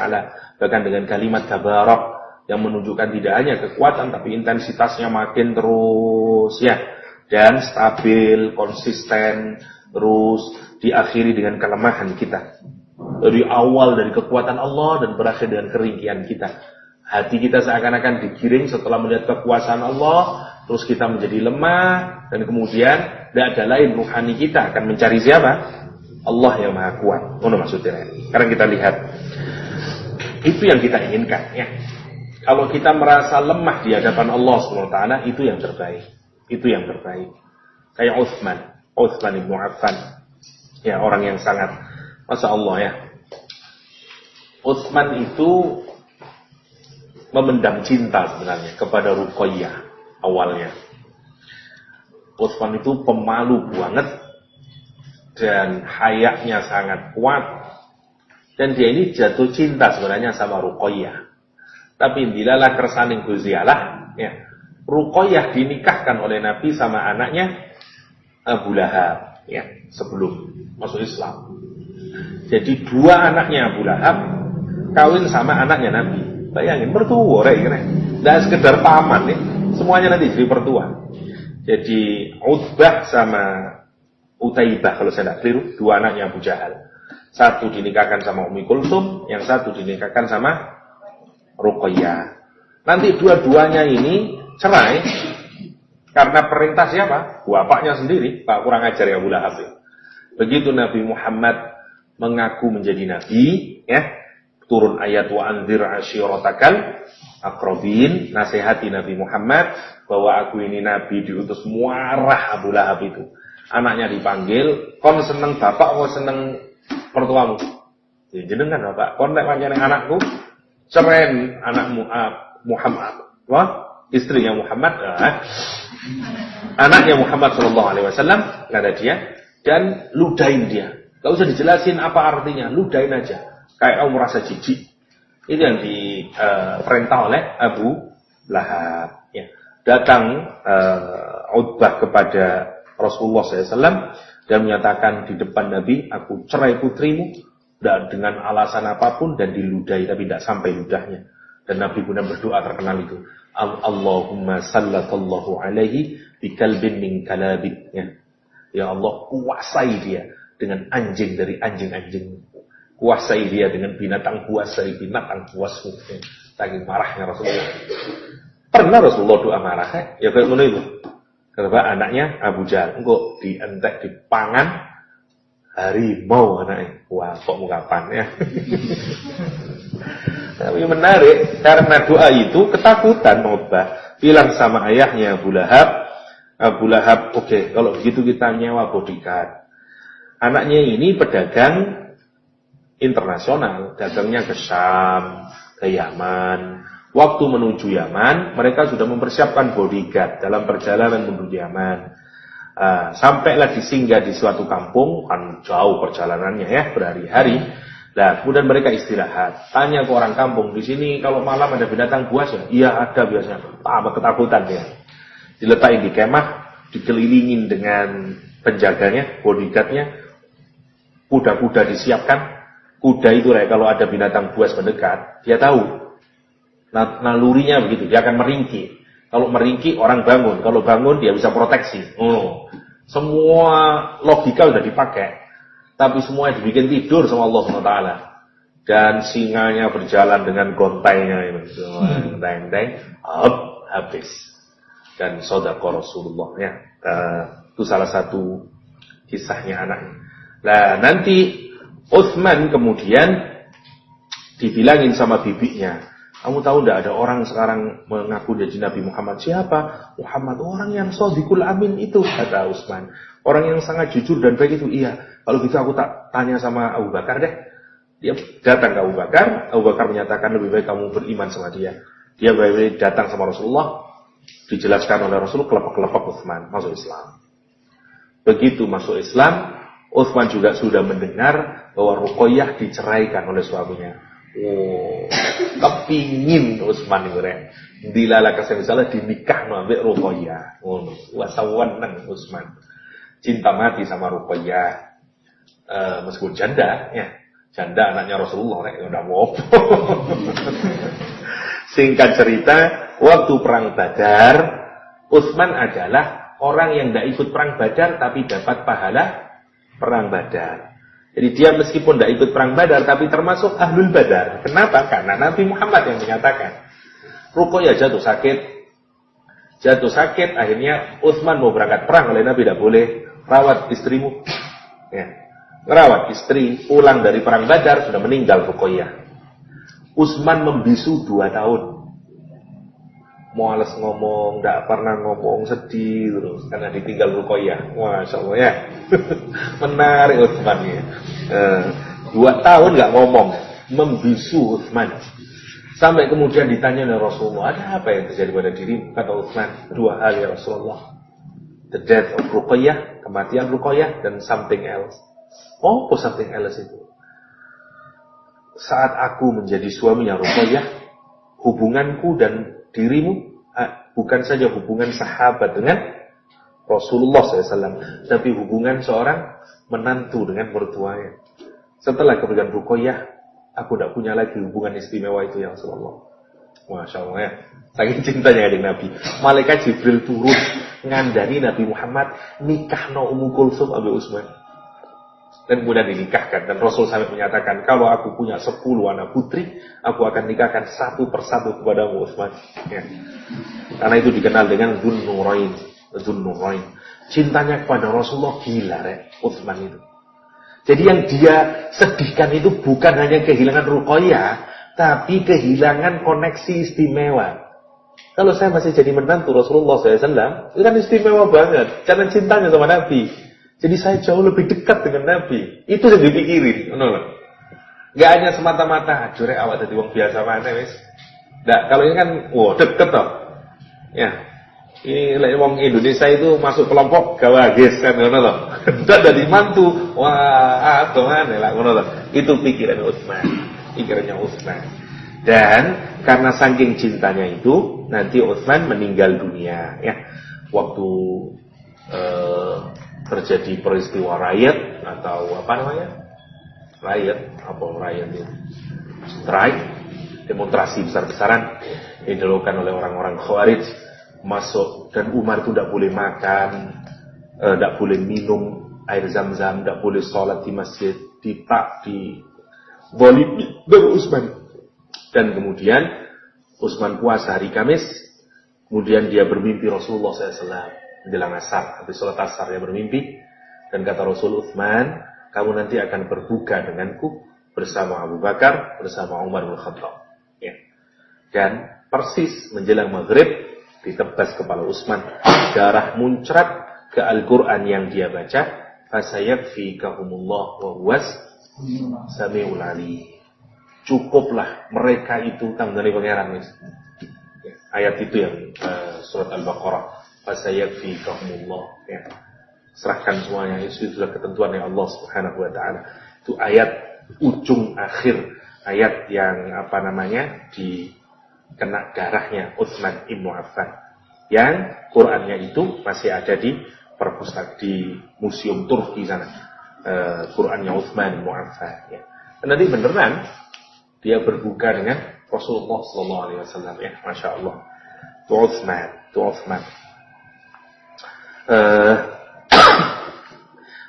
bahkan dengan kalimat tabarak yang menunjukkan tidak hanya kekuatan tapi intensitasnya makin terus, ya, dan stabil, konsisten. Terus diakhiri dengan kelemahan kita. Dari awal dari kekuatan Allah dan berakhir dengan keringkihan kita. Hati kita seakan-akan digiring setelah melihat kekuasaan Allah, terus kita menjadi lemah, dan kemudian tidak ada lain ruhani kita akan mencari siapa? Allah yang Maha Kuat. Maksudnya. Sekarang kita lihat. Itu yang kita inginkan, ya. Kalau kita merasa lemah di hadapan Allah SWT, itu yang terbaik. Itu yang terbaik. Kayak Utsman bin Affan, ya, orang yang sangat, Masya Allah, ya. Utsman itu memendam cinta sebenarnya kepada Ruqayyah awalnya. Utsman itu pemalu banget dan hayaknya sangat kuat, dan dia ini jatuh cinta sebenarnya sama Ruqayyah. Tapi dilalah kersaning guzialah, ya, Ruqayyah dinikahkan oleh Nabi sama anaknya Abu Lahab, ya, sebelum masuk Islam. Jadi dua anaknya Abu Lahab kawin sama anaknya Nabi. Bayangin, mertua, tidak sekedar paman, ya, semuanya nanti jadi pertua. Jadi Utbah sama Utaibah, kalau saya tidak keliru, dua anaknya Abu Jahal. Satu dinikahkan sama Ummi Kulthum, yang satu dinikahkan sama Ruqayyah. Nanti dua-duanya ini cerai karena perintah siapa? Bapaknya sendiri. Pak, kurang ajar ya Abu Lahab. Begitu Nabi Muhammad mengaku menjadi nabi, ya, turun ayat wa anzir ashiratakal aqrabin, nasihati Nabi Muhammad bahwa aku ini nabi diutus, marah Abu Lahab itu. Anaknya dipanggil, kon seneng bapak, kon seneng mertuamu. Ya, jenengan bapak, kon nek pancen anakku, ceren anakmu Muhammad. Wah, istrinya Muhammad, anaknya Muhammad SAW, kata dia, dan ludahin dia. Gak usah dijelasin apa artinya, ludahin aja. Kayak kamu merasa jijik. Itu yang diperintah oleh Abu Lahab. Ya. Datang Utbah kepada Rasulullah SAW dan menyatakan di depan Nabi, aku cerai putrimu dan dengan alasan apapun, dan diludahi tapi tidak sampai ludahnya. Dan Nabi pun berdoa terkenal itu. Allahumma sallallahu alaihi bikalbin min kalabik. Ya Allah, kuasai dia dengan anjing dari anjing-anjing. Kuasai dia dengan binatang buas dari binatang buasmu. Saking marahnya Rasulullah. Pernah Rasulullah doa marah, ya kayak mana itu? Kenapa anaknya Abu Jahal engkau dientek dipangan harimau anaknya. Wah, kok mau kapan ya? Tapi menarik, karena doa itu ketakutan Utbah. Bilang sama ayahnya Abu Lahab, oke, kalau begitu kita nyewa bodyguard. Anaknya ini pedagang internasional, dagangnya ke Syam, ke Yaman. Waktu menuju Yaman, mereka sudah mempersiapkan bodyguard dalam perjalanan menuju Yaman. Sampailah disinggah di suatu kampung, kan jauh perjalanannya ya, berhari-hari. Nah, kemudian mereka istirahat. Tanya ke orang kampung, di sini kalau malam ada binatang buas ya? Iya ada biasanya. Tambah ketakutan ya. Diletakin di kemah, dikelilingin dengan penjaganya, bodyguardnya. Kuda-kuda disiapkan. Kuda itu kalau ada binatang buas mendekat, dia tahu. Nalurinya begitu, dia akan meringkih. Kalau meringkih orang bangun, kalau bangun dia bisa proteksi. Semua logika udah dipakai, tapi semuanya dibikin tidur sama Allah SWT. Dan singanya berjalan dengan gontainya itu, habis. Dan sedekah Rasulullah ya. Itu salah satu kisahnya anaknya. Nah, nanti Utsman kemudian dibilangin sama bibinya, kamu tahu tidak ada orang sekarang mengaku jadi Nabi Muhammad? Siapa? Muhammad, orang yang shadiqul amin itu, kata Utsman. Orang yang sangat jujur dan baik itu. Iya. Kalau gitu aku tak tanya sama Abu Bakar deh. Dia datang ke Abu Bakar menyatakan lebih baik kamu beriman sama dia. Dia baik-baik datang sama Rasulullah, dijelaskan oleh Rasul, kelepek-kelepek Utsman masuk Islam. Begitu masuk Islam, Utsman juga sudah mendengar bahwa Ruqayyah diceraikan oleh suaminya. Kepingin Utsman itu rek. Dilala kasih misalnya dinikahno ambek Ruqayyah. Wasaweneng Utsman. Cinta mati sama Ruqayyah. Meskipun janda, ya. Janda anaknya Rasulullah, rek, udah mau. Singkat cerita, waktu perang Badar, Utsman adalah orang yang tidak ikut perang Badar tapi dapat pahala perang Badar. Jadi dia meskipun tidak ikut perang Badar tapi termasuk Ahlul Badar. Kenapa? Karena Nabi Muhammad yang menyatakan. Ruqayyah jatuh sakit, akhirnya Utsman mau berangkat perang oleh Nabi, tidak boleh, rawat istrimu. Ya. Merawat istri, pulang dari perang Badar, sudah meninggal Ruqayyah. Utsman membisu 2 tahun. Males ngomong, tidak pernah ngomong, sedih terus karena ditinggal Ruqayyah. Masya Allah ya. Menarik Utsman ya. 2 tahun nggak ngomong, membisu Utsman. Sampai kemudian ditanya oleh Rasulullah, ada apa yang terjadi pada dirimu? Kata Utsman, 2 hal ya Rasulullah. The death of Ruqayyah, kematian Ruqayyah, dan something else. Oh, something else itu. Saat aku menjadi suaminya Ruqayyah, hubunganku dan dirimu bukan saja hubungan sahabat dengan Rasulullah SAW, tapi hubungan seorang menantu dengan mertuanya. Setelah kepergian Ruqayyah, aku tidak punya lagi hubungan istimewa itu ya Rasulullah. Masya Allah ya. Saking cintanya dengan Nabi, malaikat Jibril turun ngandani Nabi Muhammad nikahno Ummu Kulsum ambil Utsman. Dan kemudian dinikahkan. Dan Rasul sampai menyatakan, kalau aku punya 10 anak putri, aku akan nikahkan satu persatu kepadamu Utsman. Ya. Karena itu dikenal dengan Dzun Nurain. Cintanya kepada Rasulullah gila, Utsman itu. Jadi yang dia sedihkan itu bukan hanya kehilangan Ruqayyah, tapi kehilangan koneksi istimewa. Kalau saya masih jadi menantu Rasulullah SAW, itu kan istimewa banget. Karena cintanya sama Nabi. Jadi saya jauh lebih dekat dengan Nabi. Itu yang dipikirin. Gak hanya semata-mata, jurek awak jadi wong biasa mana wis. Nah, kalau ini kan, deket toh. Ya, ini wong Indonesia itu masuk kelompok gawagis kan, ngono toh. Dan dari mantu, mana lah, ngono toh. Itu pikirannya Utsman. Dan karena saking cintanya itu, nanti Utsman meninggal dunia. Ya, waktu terjadi peristiwa riot atau apa namanya? Riot itu. Strike, demonstrasi besar-besaran yang dilakukan oleh orang-orang Khawarij masuk, dan Umar itu tidak boleh makan, tidak boleh minum air zam-zam, tidak boleh sholat di masjid, di bolimi dari Utsman. Dan kemudian Utsman puasa hari Kamis, kemudian dia bermimpi Rasulullah SAW. Menjelang asar, habis sholat asar dia bermimpi, dan kata Rasul, Utsman, kamu nanti akan berbuka denganku bersama Abu Bakar, bersama Umar bin Khattab. Ya. Dan persis menjelang maghrib ditebas kepala Utsman, darah muncrat ke Al-Quran yang dia baca, fasayakfikahumullah wa huwas samiul alim. Cukuplah mereka itu tanggung dari pangeran. Ayat itu yang surat Al-Baqarah. Fasayakfikahumullah, ya. Serahkan semuanya, itu sudah ketentuan yang Allah Subhanahu wa taala. Itu ayat ujung akhir, ayat yang dikena darahnya Utsman Ibnu Affan. Yang Qur'annya itu masih ada di perpustakaan di Museum Turki sana. Qur'annya Utsman Ibnu Affan, ya. Dan nanti beneran dia berbuka dengan Rasulullah sallallahu alaihi wasallam, ya, Masya Allah. Uthman.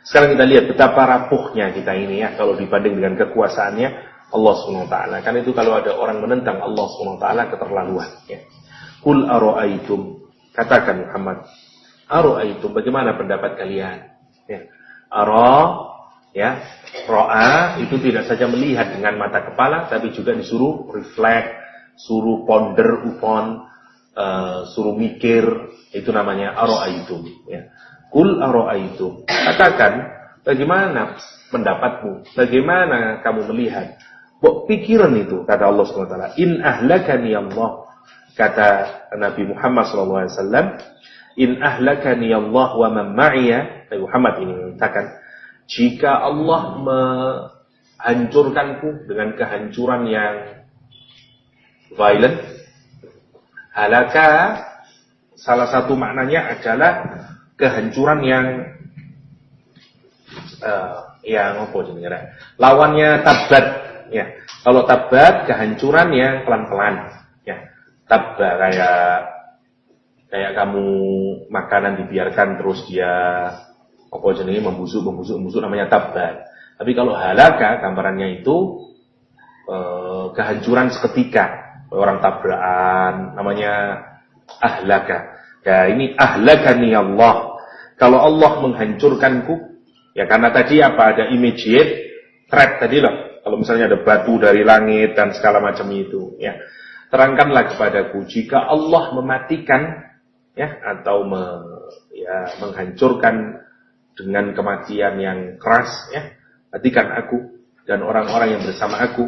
Sekarang kita lihat betapa rapuhnya kita ini ya kalau dibanding dengan kekuasaannya Allah SWT. Karena itu kalau ada orang menentang Allah SWT keterlaluan ya. Qul ara'aitum, katakan Muhammad, ara'aitum, bagaimana pendapat kalian? Ya. Ya, ro'a itu tidak saja melihat dengan mata kepala, tapi juga disuruh reflect, suruh ponder upon, suruh mikir, itu namanya ara'aitum. Ya. Qul ara'aitum, katakan bagaimana pendapatmu, bagaimana kamu melihat? Pikiran itu, kata Allah SWT. In ahlakani Allah, kata Nabi Muhammad SAW, in ahlakani Allah wa man ma'iya, Nabi Muhammad ini mengatakan, jika Allah menghancurkanku dengan kehancuran yang violent, halaka, salah satu maknanya adalah kehancuran yang apa jenisnya? Lawannya tabat, ya. Kalau tabat, kehancuran yang pelan-pelan, ya. Tabat kayak kamu makanan dibiarkan terus dia apa jenis membusuk namanya tabat. Tapi kalau halaka gambarannya itu kehancuran seketika, orang tabrakan namanya ahlaka. Ya ini ahlakani Allah. Kalau Allah menghancurkanku, ya karena tadi ada immediate threat tadi loh. Kalau misalnya ada batu dari langit dan segala macam itu, ya terangkanlah kepadaku jika Allah mematikan, ya atau menghancurkan dengan kematian yang keras, ya, matikan aku dan orang-orang yang bersama aku.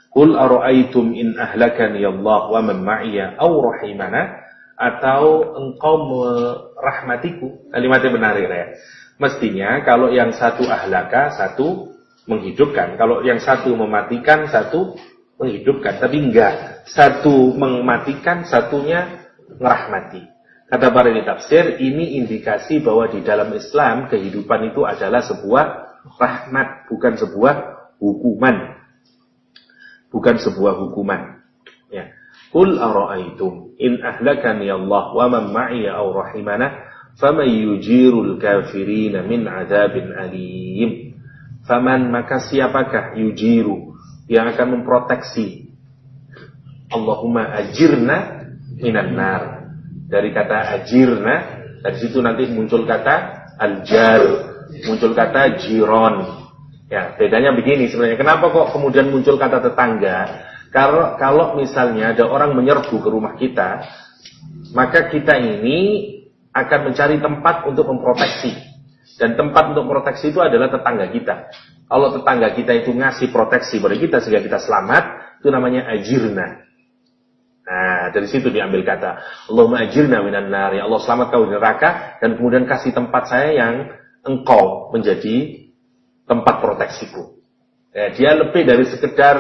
Qul ara'aitum in ahlakani Allah wa man ma'iya aw rahimana, atau engkau merahmatiku. Kalimatnya benar ya. Mestinya kalau yang satu ahlaka, satu menghidupkan. Kalau yang satu mematikan, satu menghidupkan. Tapi enggak, satu mematikan, satunya merahmati. Kata para tafsir, ini indikasi bahwa di dalam Islam kehidupan itu adalah sebuah rahmat, bukan sebuah hukuman. Bukan sebuah hukuman. Ya. Qul ara'aitum in ahlakani Allah wa man ma'iya aw rahimana faman yujirul kafirina min adzabin alim. Faman, maka siapakah yujiru yang akan memproteksi? Allahumma ajirna minan nar. Dari kata ajirna, dari situ nanti muncul kata aljar, muncul kata jiron. Ya, bedanya begini sebenarnya. Kenapa kok kemudian muncul kata tetangga? Kalau misalnya ada orang menyerbu ke rumah kita, maka kita ini akan mencari tempat untuk memproteksi. Dan tempat untuk proteksi itu adalah tetangga kita. Kalau tetangga kita itu ngasih proteksi pada kita sehingga kita selamat, itu namanya ajirna. Nah, dari situ diambil kata Allahumma ajirna minan nar, ya Allah selamat kau di neraka, dan kemudian kasih tempat saya yang engkau menjadi tempat proteksiku. Ya, dia lebih dari sekedar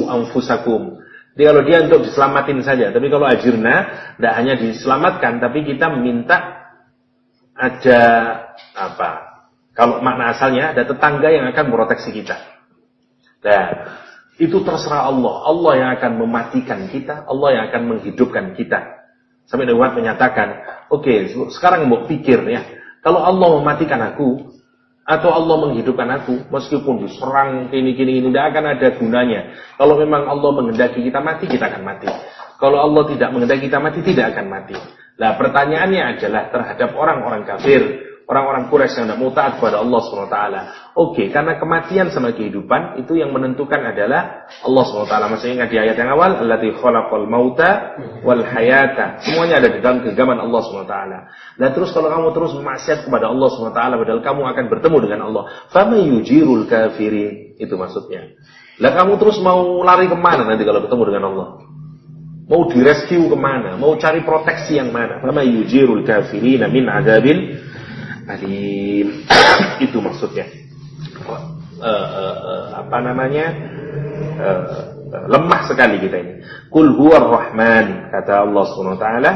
anfusakum. Dia kalau dia untuk diselamatin saja, tapi kalau ajirna tidak hanya diselamatkan, tapi kita meminta ada apa? Kalau makna asalnya ada tetangga yang akan proteksi kita. Nah, itu terserah Allah. Allah yang akan mematikan kita, Allah yang akan menghidupkan kita. Sampai Nabi menyatakan, oke, sekarang mau pikir ya, kalau Allah mematikan aku atau Allah menghidupkan aku, meskipun diserang ini tidak akan ada gunanya. Kalau memang Allah menghendaki kita mati, kita akan mati. Kalau Allah tidak menghendaki kita mati, tidak akan mati. Nah, pertanyaannya adalah terhadap orang-orang kafir, orang-orang Quraisy yang tidak mau taat kepada Allah SWT. Oke, karena kematian sama kehidupan itu yang menentukan adalah Allah SWT. Masih ingat di ayat yang awal, allati khalaqal mauta wal hayata. Semuanya ada di dalam genggaman Allah SWT. Nah, terus kalau kamu terus maksiat kepada Allah SWT, padahal kamu akan bertemu dengan Allah, fama yujirul kafirin. Itu maksudnya. Lah kamu terus mau lari kemana nanti kalau ketemu dengan Allah? Mau direscue kemana? Mau cari proteksi yang mana? Fama yujirul kafirin min adzabin alim. Itu maksudnya. Lemah sekali kita ini. Qul huwar rahman, kata Allah Subhanahu wa taala.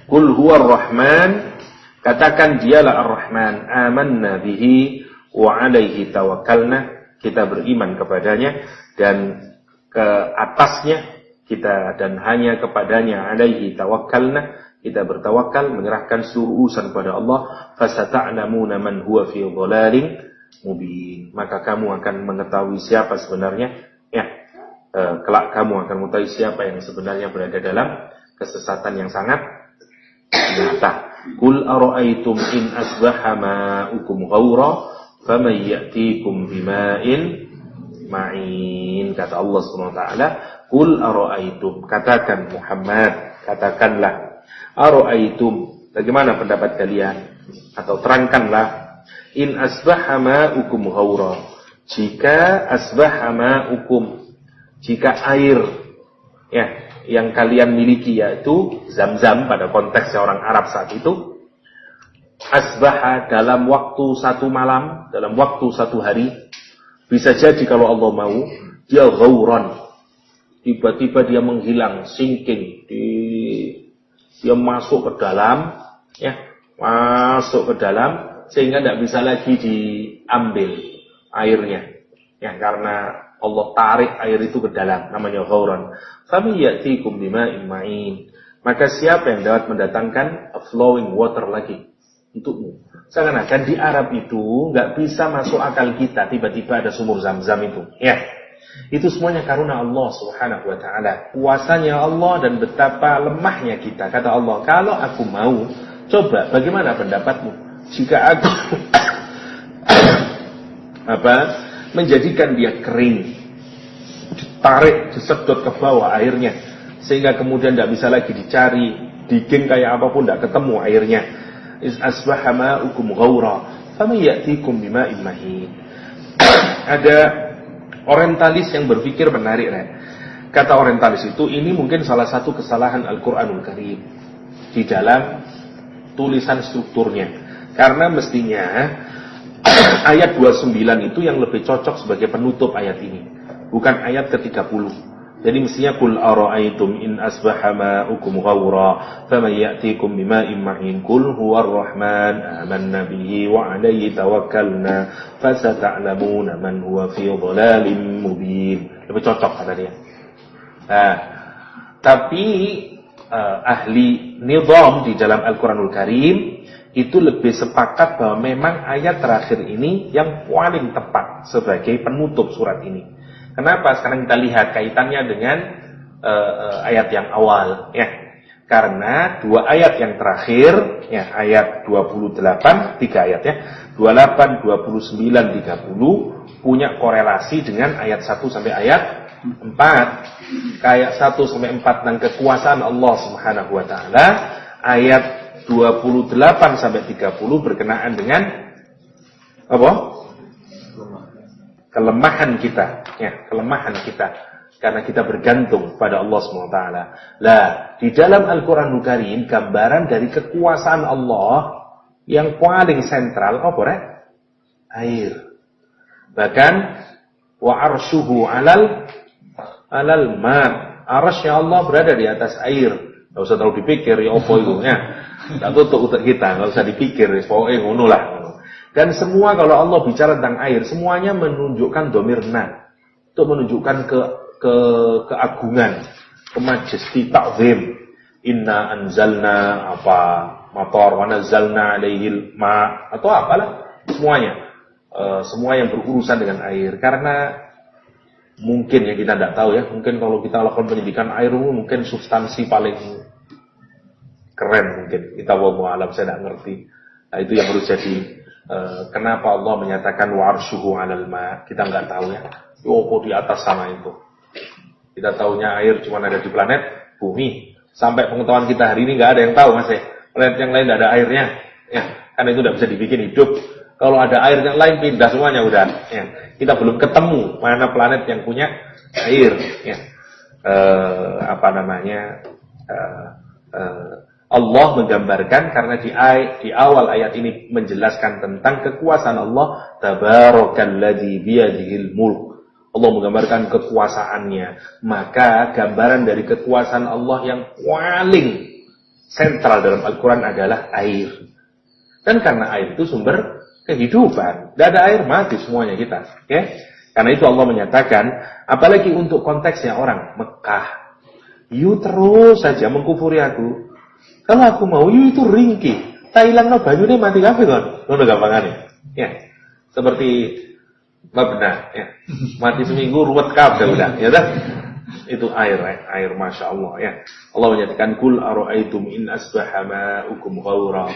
Qul huwar rahman, katakan dialah ar-rahman, amanna bihi wa alaihi tawakkalna, kita beriman kepadanya, dan ke atasnya kita, dan hanya kepadanya alaihi tawakkalna, kita bertawakal, menyerahkan seluruh urusan kepada Allah. Fasata'lamuna man huwa fi dhalalin mubin. Maka kamu akan mengetahui siapa sebenarnya, kelak kamu akan mengetahui siapa yang sebenarnya berada dalam kesesatan yang sangat nyata. Qul ara'aytum in asbaha ma'ukum ghaura faman ya'tikum bima'in ma'in. Kata Allah Subhanahu wa taala, qul ara'aytum, katakan Muhammad, katakanlah, ara'aytum, bagaimana pendapat kalian, atau terangkanlah, in asbaha ma'ukum ghaura, jika asbaha ma'ukum, jika air yang kalian miliki, yaitu Zam-Zam pada konteksnya orang Arab saat itu, asbaha dalam waktu satu malam, dalam waktu satu hari, bisa jadi kalau Allah mau dia ghauran, tiba-tiba dia menghilang, sinking, dia masuk ke dalam, masuk ke dalam, sehingga tidak bisa lagi diambil airnya, karena Allah tarik air itu ke dalam, namanya ghauran. Faman ya'tikum bima'in ma'in, maka siapa yang dapat mendatangkan a flowing water lagi untukmu. Seakan-akan di Arab itu nggak bisa masuk akal kita, tiba-tiba ada sumur Zam-Zam itu, itu semuanya karuna Allah Subhanahu wa taala, kuasanya Allah, dan betapa lemahnya kita. Kata Allah, kalau aku mau, coba bagaimana pendapatmu jika aku menjadikan dia kering, ditarik, disedot ke bawah airnya, sehingga kemudian tidak bisa lagi dicari, digging kayak apapun tidak ketemu airnya. Is asbaha ma'ukum ghaura faman ya'tikum bima'in mahin. Ada orientalis yang berpikir menarik, Kata orientalis itu, ini mungkin salah satu kesalahan Al-Quranul Karim di dalam tulisan strukturnya. Karena mestinya ayat 29 itu yang lebih cocok sebagai penutup ayat ini, bukan ayat ke-30. Jadi mestinya qul ara'aytum in asbaha ma'ukum ghaura faman ya'tikum bima'in ma'in qul huwar rahman amanna bihi wa 'alayhi tawakkalna fasata'lamuna man huwa fi dhalalin mubin. Lebih cocok kata dia. Tapi ahli nizam di dalam Al-Quranul Karim itu lebih sepakat bahwa memang ayat terakhir ini yang paling tepat sebagai penutup surat ini. Kenapa? Sekarang kita lihat kaitannya dengan ayat yang awal, Karena dua ayat yang terakhir, ayat 28, 3 ayat, 28, 29, 30 punya korelasi dengan ayat 1 sampai ayat 4. Ayat 1 sampai 4 tentang kekuasaan Allah Subhanahu wa taala, ayat 28 sampai 30 berkenaan dengan apa? Kelemahan kita, kelemahan kita, karena kita bergantung pada Allah SWT. Lah, di dalam Al-Quranul Karim, gambaran dari kekuasaan Allah yang paling sentral, apa? Air. Bahkan, wa arsyuhu alal ma. Arsy Allah berada di atas air. Nggak usah terlalu dipikir, ya apa itu, nggak tutup utak kita, nggak usah dipikir, pokoknya ngono lah. Dan semua kalau Allah bicara tentang air, semuanya menunjukkan domirna, untuk menunjukkan keagungan, kemajesti, ta'zim. Inna anzalna matar, wa nazzalna alaihil ma, atau apalah, semuanya. Semua yang berurusan dengan air. Karena mungkin yang kita tidak tahu, mungkin kalau kita lakukan pendidikan air, mungkin substansi paling keren mungkin. Kita wallahu alam, saya tidak ngerti. Nah, itu yang harus jadi. Kenapa Allah menyatakan wa arshuhu 'alal ma? Kita enggak tahu di atas sama itu. Kita taunya air cuma ada di planet bumi. Sampai pengetahuan kita hari ini enggak ada yang tahu, Mas. Planet yang lain enggak ada airnya. Karena itu enggak bisa dibikin hidup. Kalau ada air yang lain pindah semuanya udah. Kita belum ketemu mana planet yang punya air. Allah menggambarkan, karena di awal ayat ini menjelaskan tentang kekuasaan Allah, tabarakalladzi biyadihil mulk. Allah menggambarkan kekuasaannya. Maka gambaran dari kekuasaan Allah yang paling sentral dalam Al-Quran adalah air. Dan karena air itu sumber kehidupan. Tidak ada air, mati semuanya kita. Karena itu Allah menyatakan, apalagi untuk konteksnya orang Mekah, you terus saja mengkufuri aku. Kalau aku mau, you itu ringkih. Tak ilang no banyune mati kabeh kon. Ngono gampangane. Ya. Seperti benar, ya. Mati seminggu ruwet kabeh udah, ya dah. Itu air, Masya Allah, ya. Allah menyatakan, Kul aro'aitum in asbaha ma'ukum ghawra,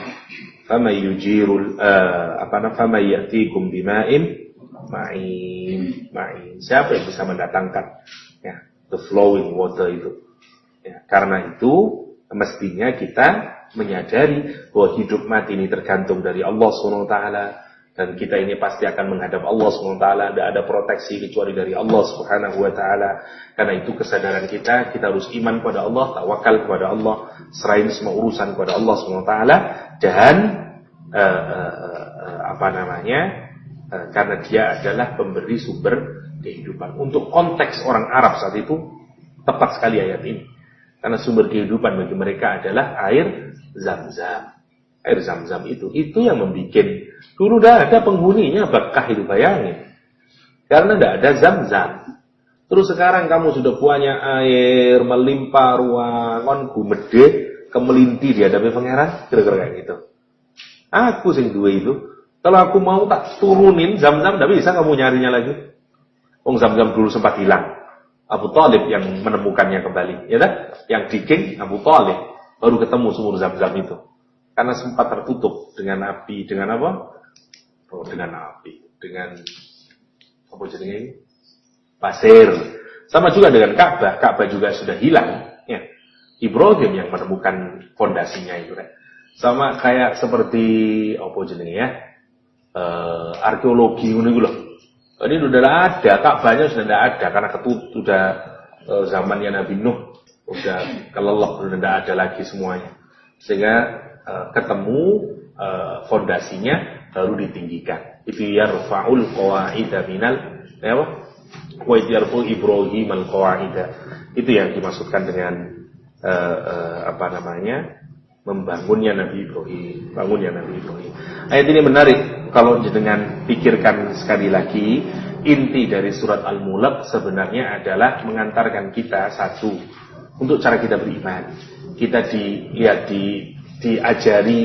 fama yujirul, fama ya'tikum bima'in ma'in. Siapa yang bisa mendatangkan, ya, the flowing water itu. Ya, karena itu, mestinya kita menyadari bahwa hidup mati ini tergantung dari Allah SWT. Dan kita ini pasti akan menghadap Allah SWT. Tidak ada proteksi kecuali dari Allah SWT. Karena itu kesadaran kita harus iman kepada Allah, tawakal kepada Allah, serahin semua urusan kepada Allah SWT. Dan karena dia adalah pemberi sumber kehidupan. Untuk konteks orang Arab saat itu tepat sekali ayat ini. Karena sumber kehidupan bagi mereka adalah air Zam-Zam. Air Zam-Zam itu yang membuat dulu dah ada penghuninya Bakkah itu, bayangin. Karena tidak ada Zam-Zam. Terus sekarang kamu sudah punya air melimpah ruangan gumede kemelinti di hadapan pangeran, kira-kira kayak gitu. Aku sing dua itu, kalau aku mau tak turunin Zam-Zam, tidak bisa kamu nyarinya lagi. Zam-Zam dulu sempat hilang. Abu Thalib yang menemukannya kembali, ya dah? Yang digging Abu Thalib baru ketemu sumur Zam-Zam itu. Karena sempat tertutup dengan api, dengan apa? Dengan apa jadinya ini? Pasir. Sama juga dengan Ka'bah. Ka'bah juga sudah hilang. Ya. Ibrahim yang menemukan fondasinya itu. Kan? Sama kayak seperti apa jadinya ya? Arkeologi ini loh. Ini sudah ada, Ka'bahnya sudah tidak ada karena sudah zamannya Nabi Nuh, sudah kelelep, sudah tidak ada lagi semuanya. Sehingga ketemu fondasinya baru ditinggikan. Itu yarfa'ul qawaida minal wa yarfa'u Ibrahim al-qawaida. Itu yang dimaksudkan dengan membangunnya Nabi Ibrahim, Ayat ini menarik kalau dengan pikirkan sekali lagi. Inti dari surat Al-Mulk sebenarnya adalah mengantarkan kita satu untuk cara kita beriman. Kita diajari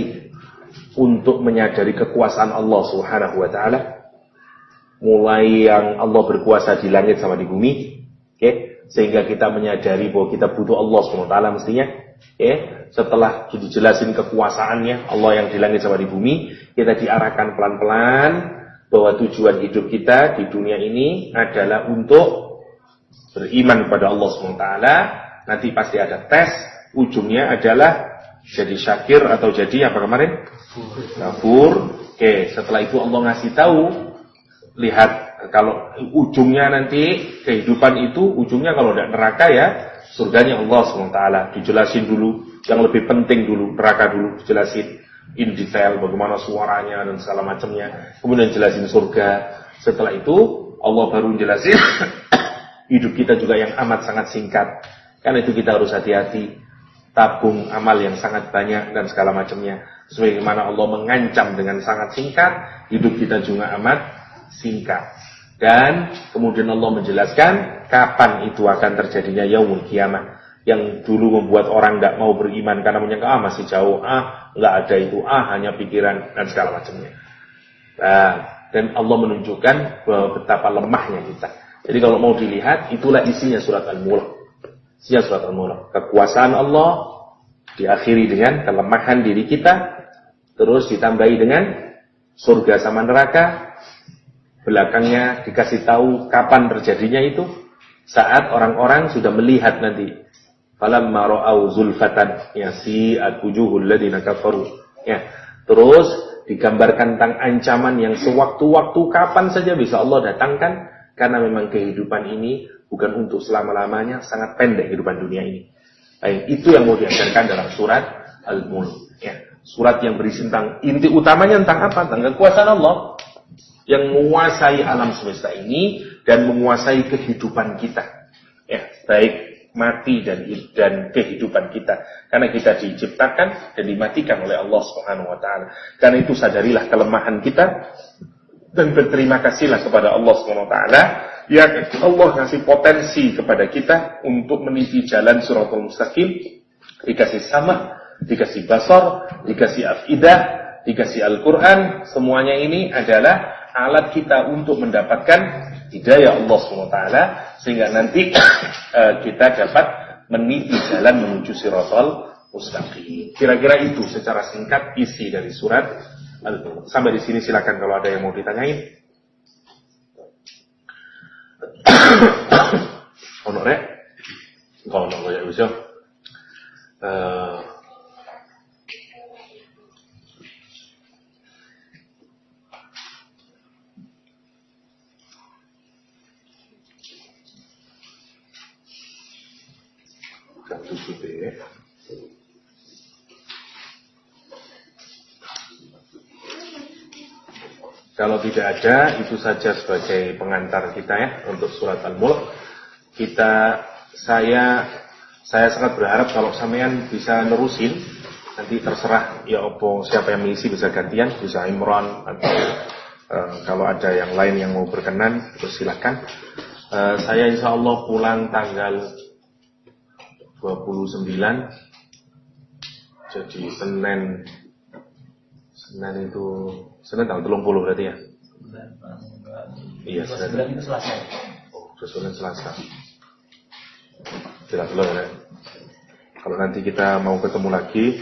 untuk menyadari kekuasaan Allah Subhanahu wa taala. Mulai yang Allah berkuasa di langit sama di bumi, sehingga kita menyadari bahwa kita butuh Allah Subhanahu wa taala mestinya, Setelah dijelasin kekuasaannya Allah yang di langit sama di bumi, kita diarahkan pelan-pelan bahwa tujuan hidup kita di dunia ini adalah untuk beriman kepada Allah Subhanahu wa taala. Nanti pasti ada tes, ujungnya adalah jadi syakir atau jadi apa kemarin? Kafur. Setelah itu Allah ngasih tahu, lihat kalau ujungnya nanti kehidupan itu, ujungnya kalau tidak neraka ya surganya Allah SWT. Dijelasin dulu, yang lebih penting dulu, neraka dulu dijelasin in detail bagaimana suaranya dan segala macamnya. Kemudian jelasin surga. Setelah itu Allah baru jelasin hidup kita juga yang amat sangat singkat. Karena itu kita harus hati-hati, tabung amal yang sangat banyak dan segala macamnya. Sebagaimana Allah mengancam dengan sangat singkat, hidup kita juga amat singkat. Dan kemudian Allah menjelaskan kapan itu akan terjadinya yaumul kiamah. Yang dulu membuat orang tidak mau beriman karena menyangka masih jauh, nggak ada itu, hanya pikiran dan segala macamnya. Dan Allah menunjukkan betapa lemahnya kita. Jadi kalau mau dilihat, itulah isinya surat Al-Mulk. Isinya surat Al-Mulk. Kekuasaan Allah diakhiri dengan kelemahan diri kita, terus ditambahi dengan surga sama neraka. Belakangnya dikasih tahu kapan terjadinya itu, saat orang-orang sudah melihat nanti. Falamma ra'au zulfatan yasi'at wujuhul ladzina kafaru. Terus digambarkan tentang ancaman yang sewaktu-waktu kapan saja bisa Allah datangkan, karena memang kehidupan ini bukan untuk selama-lamanya, sangat pendek kehidupan dunia ini. Itu yang mau diajarkan dalam surat Al-Mulk. Surat yang berisi tentang inti utamanya tentang apa? Tentang kekuasaan Allah yang menguasai alam semesta ini dan menguasai kehidupan kita. Baik mati dan kehidupan kita. Karena kita diciptakan dan dimatikan oleh Allah Subhanahu wa taala. Karena itu sadarilah kelemahan kita Dan berterima kasihlah kepada Allah SWT yang Allah ngasih potensi kepada kita untuk meniti jalan Shiratal Mustaqim. Dikasih sama, dikasih basar, dikasih afidah, dikasih Al-Quran. Semuanya ini adalah alat kita untuk mendapatkan hidayah Allah SWT, sehingga nanti kita dapat meniti jalan menuju Shiratal Mustaqim. Kira-kira itu secara singkat isi dari surat Al-Mulk. Sampai di sini silakan kalau ada yang mau ditanyain. Ono rek? Kalau ono ya bisa. Kalau tidak ada, itu saja sebagai pengantar kita ya untuk surat Al-Mulk. Saya sangat berharap kalau sampean bisa nerusin. Nanti terserah ya opo siapa yang mengisi, bisa gantian, bisa Imran atau kalau ada yang lain yang mau berkenan, terus silakan. Saya insya Allah pulang tanggal 29, jadi Senin tanggal 30 berarti ya? Iya, Senin itu Selasa. Oh, Senin Selasa. Tidak belum ya. Kalau nanti kita mau ketemu lagi,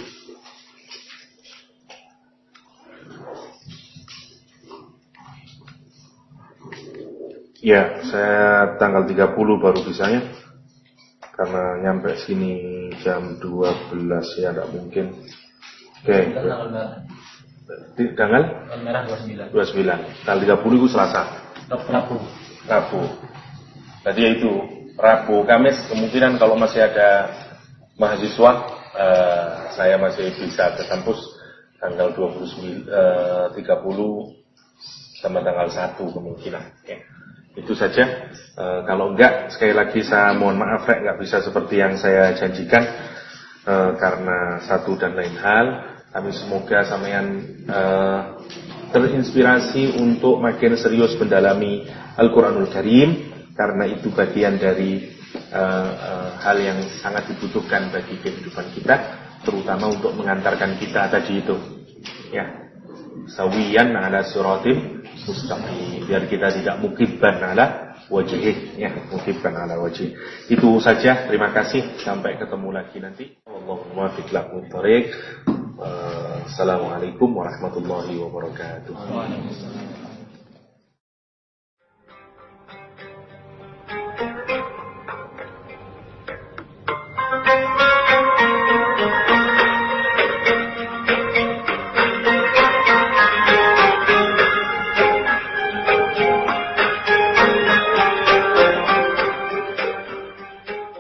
ya, saya tanggal 30 baru bisanya. Karena nyampe sini jam 12 ya, tidak mungkin. Oke. Tanggal merah 29. Tanggal 30 itu Selasa. Rabu. Tadi itu Rabu, Kamis kemungkinan kalau masih ada mahasiswa, saya masih bisa ke kampus tanggal 30 sama tanggal 1 kemungkinan. Ya. Itu saja. Kalau enggak, sekali lagi saya mohon maaf enggak bisa seperti yang saya janjikan karena satu dan lain hal. Kami semoga sampean terinspirasi untuk makin serius mendalami Al-Quranul Karim, karena itu bagian dari hal yang sangat dibutuhkan bagi kehidupan kita, terutama untuk mengantarkan kita tadi itu, ya, sawiyan ala siratim mustaqim, biar kita tidak mukibban ala wajhih, ya, mukibban ala wajhih. Itu saja. Terima kasih. Sampai ketemu lagi nanti. Allahumma muwaffiq lahu thariq. Assalamualaikum warahmatullahi wabarakatuh.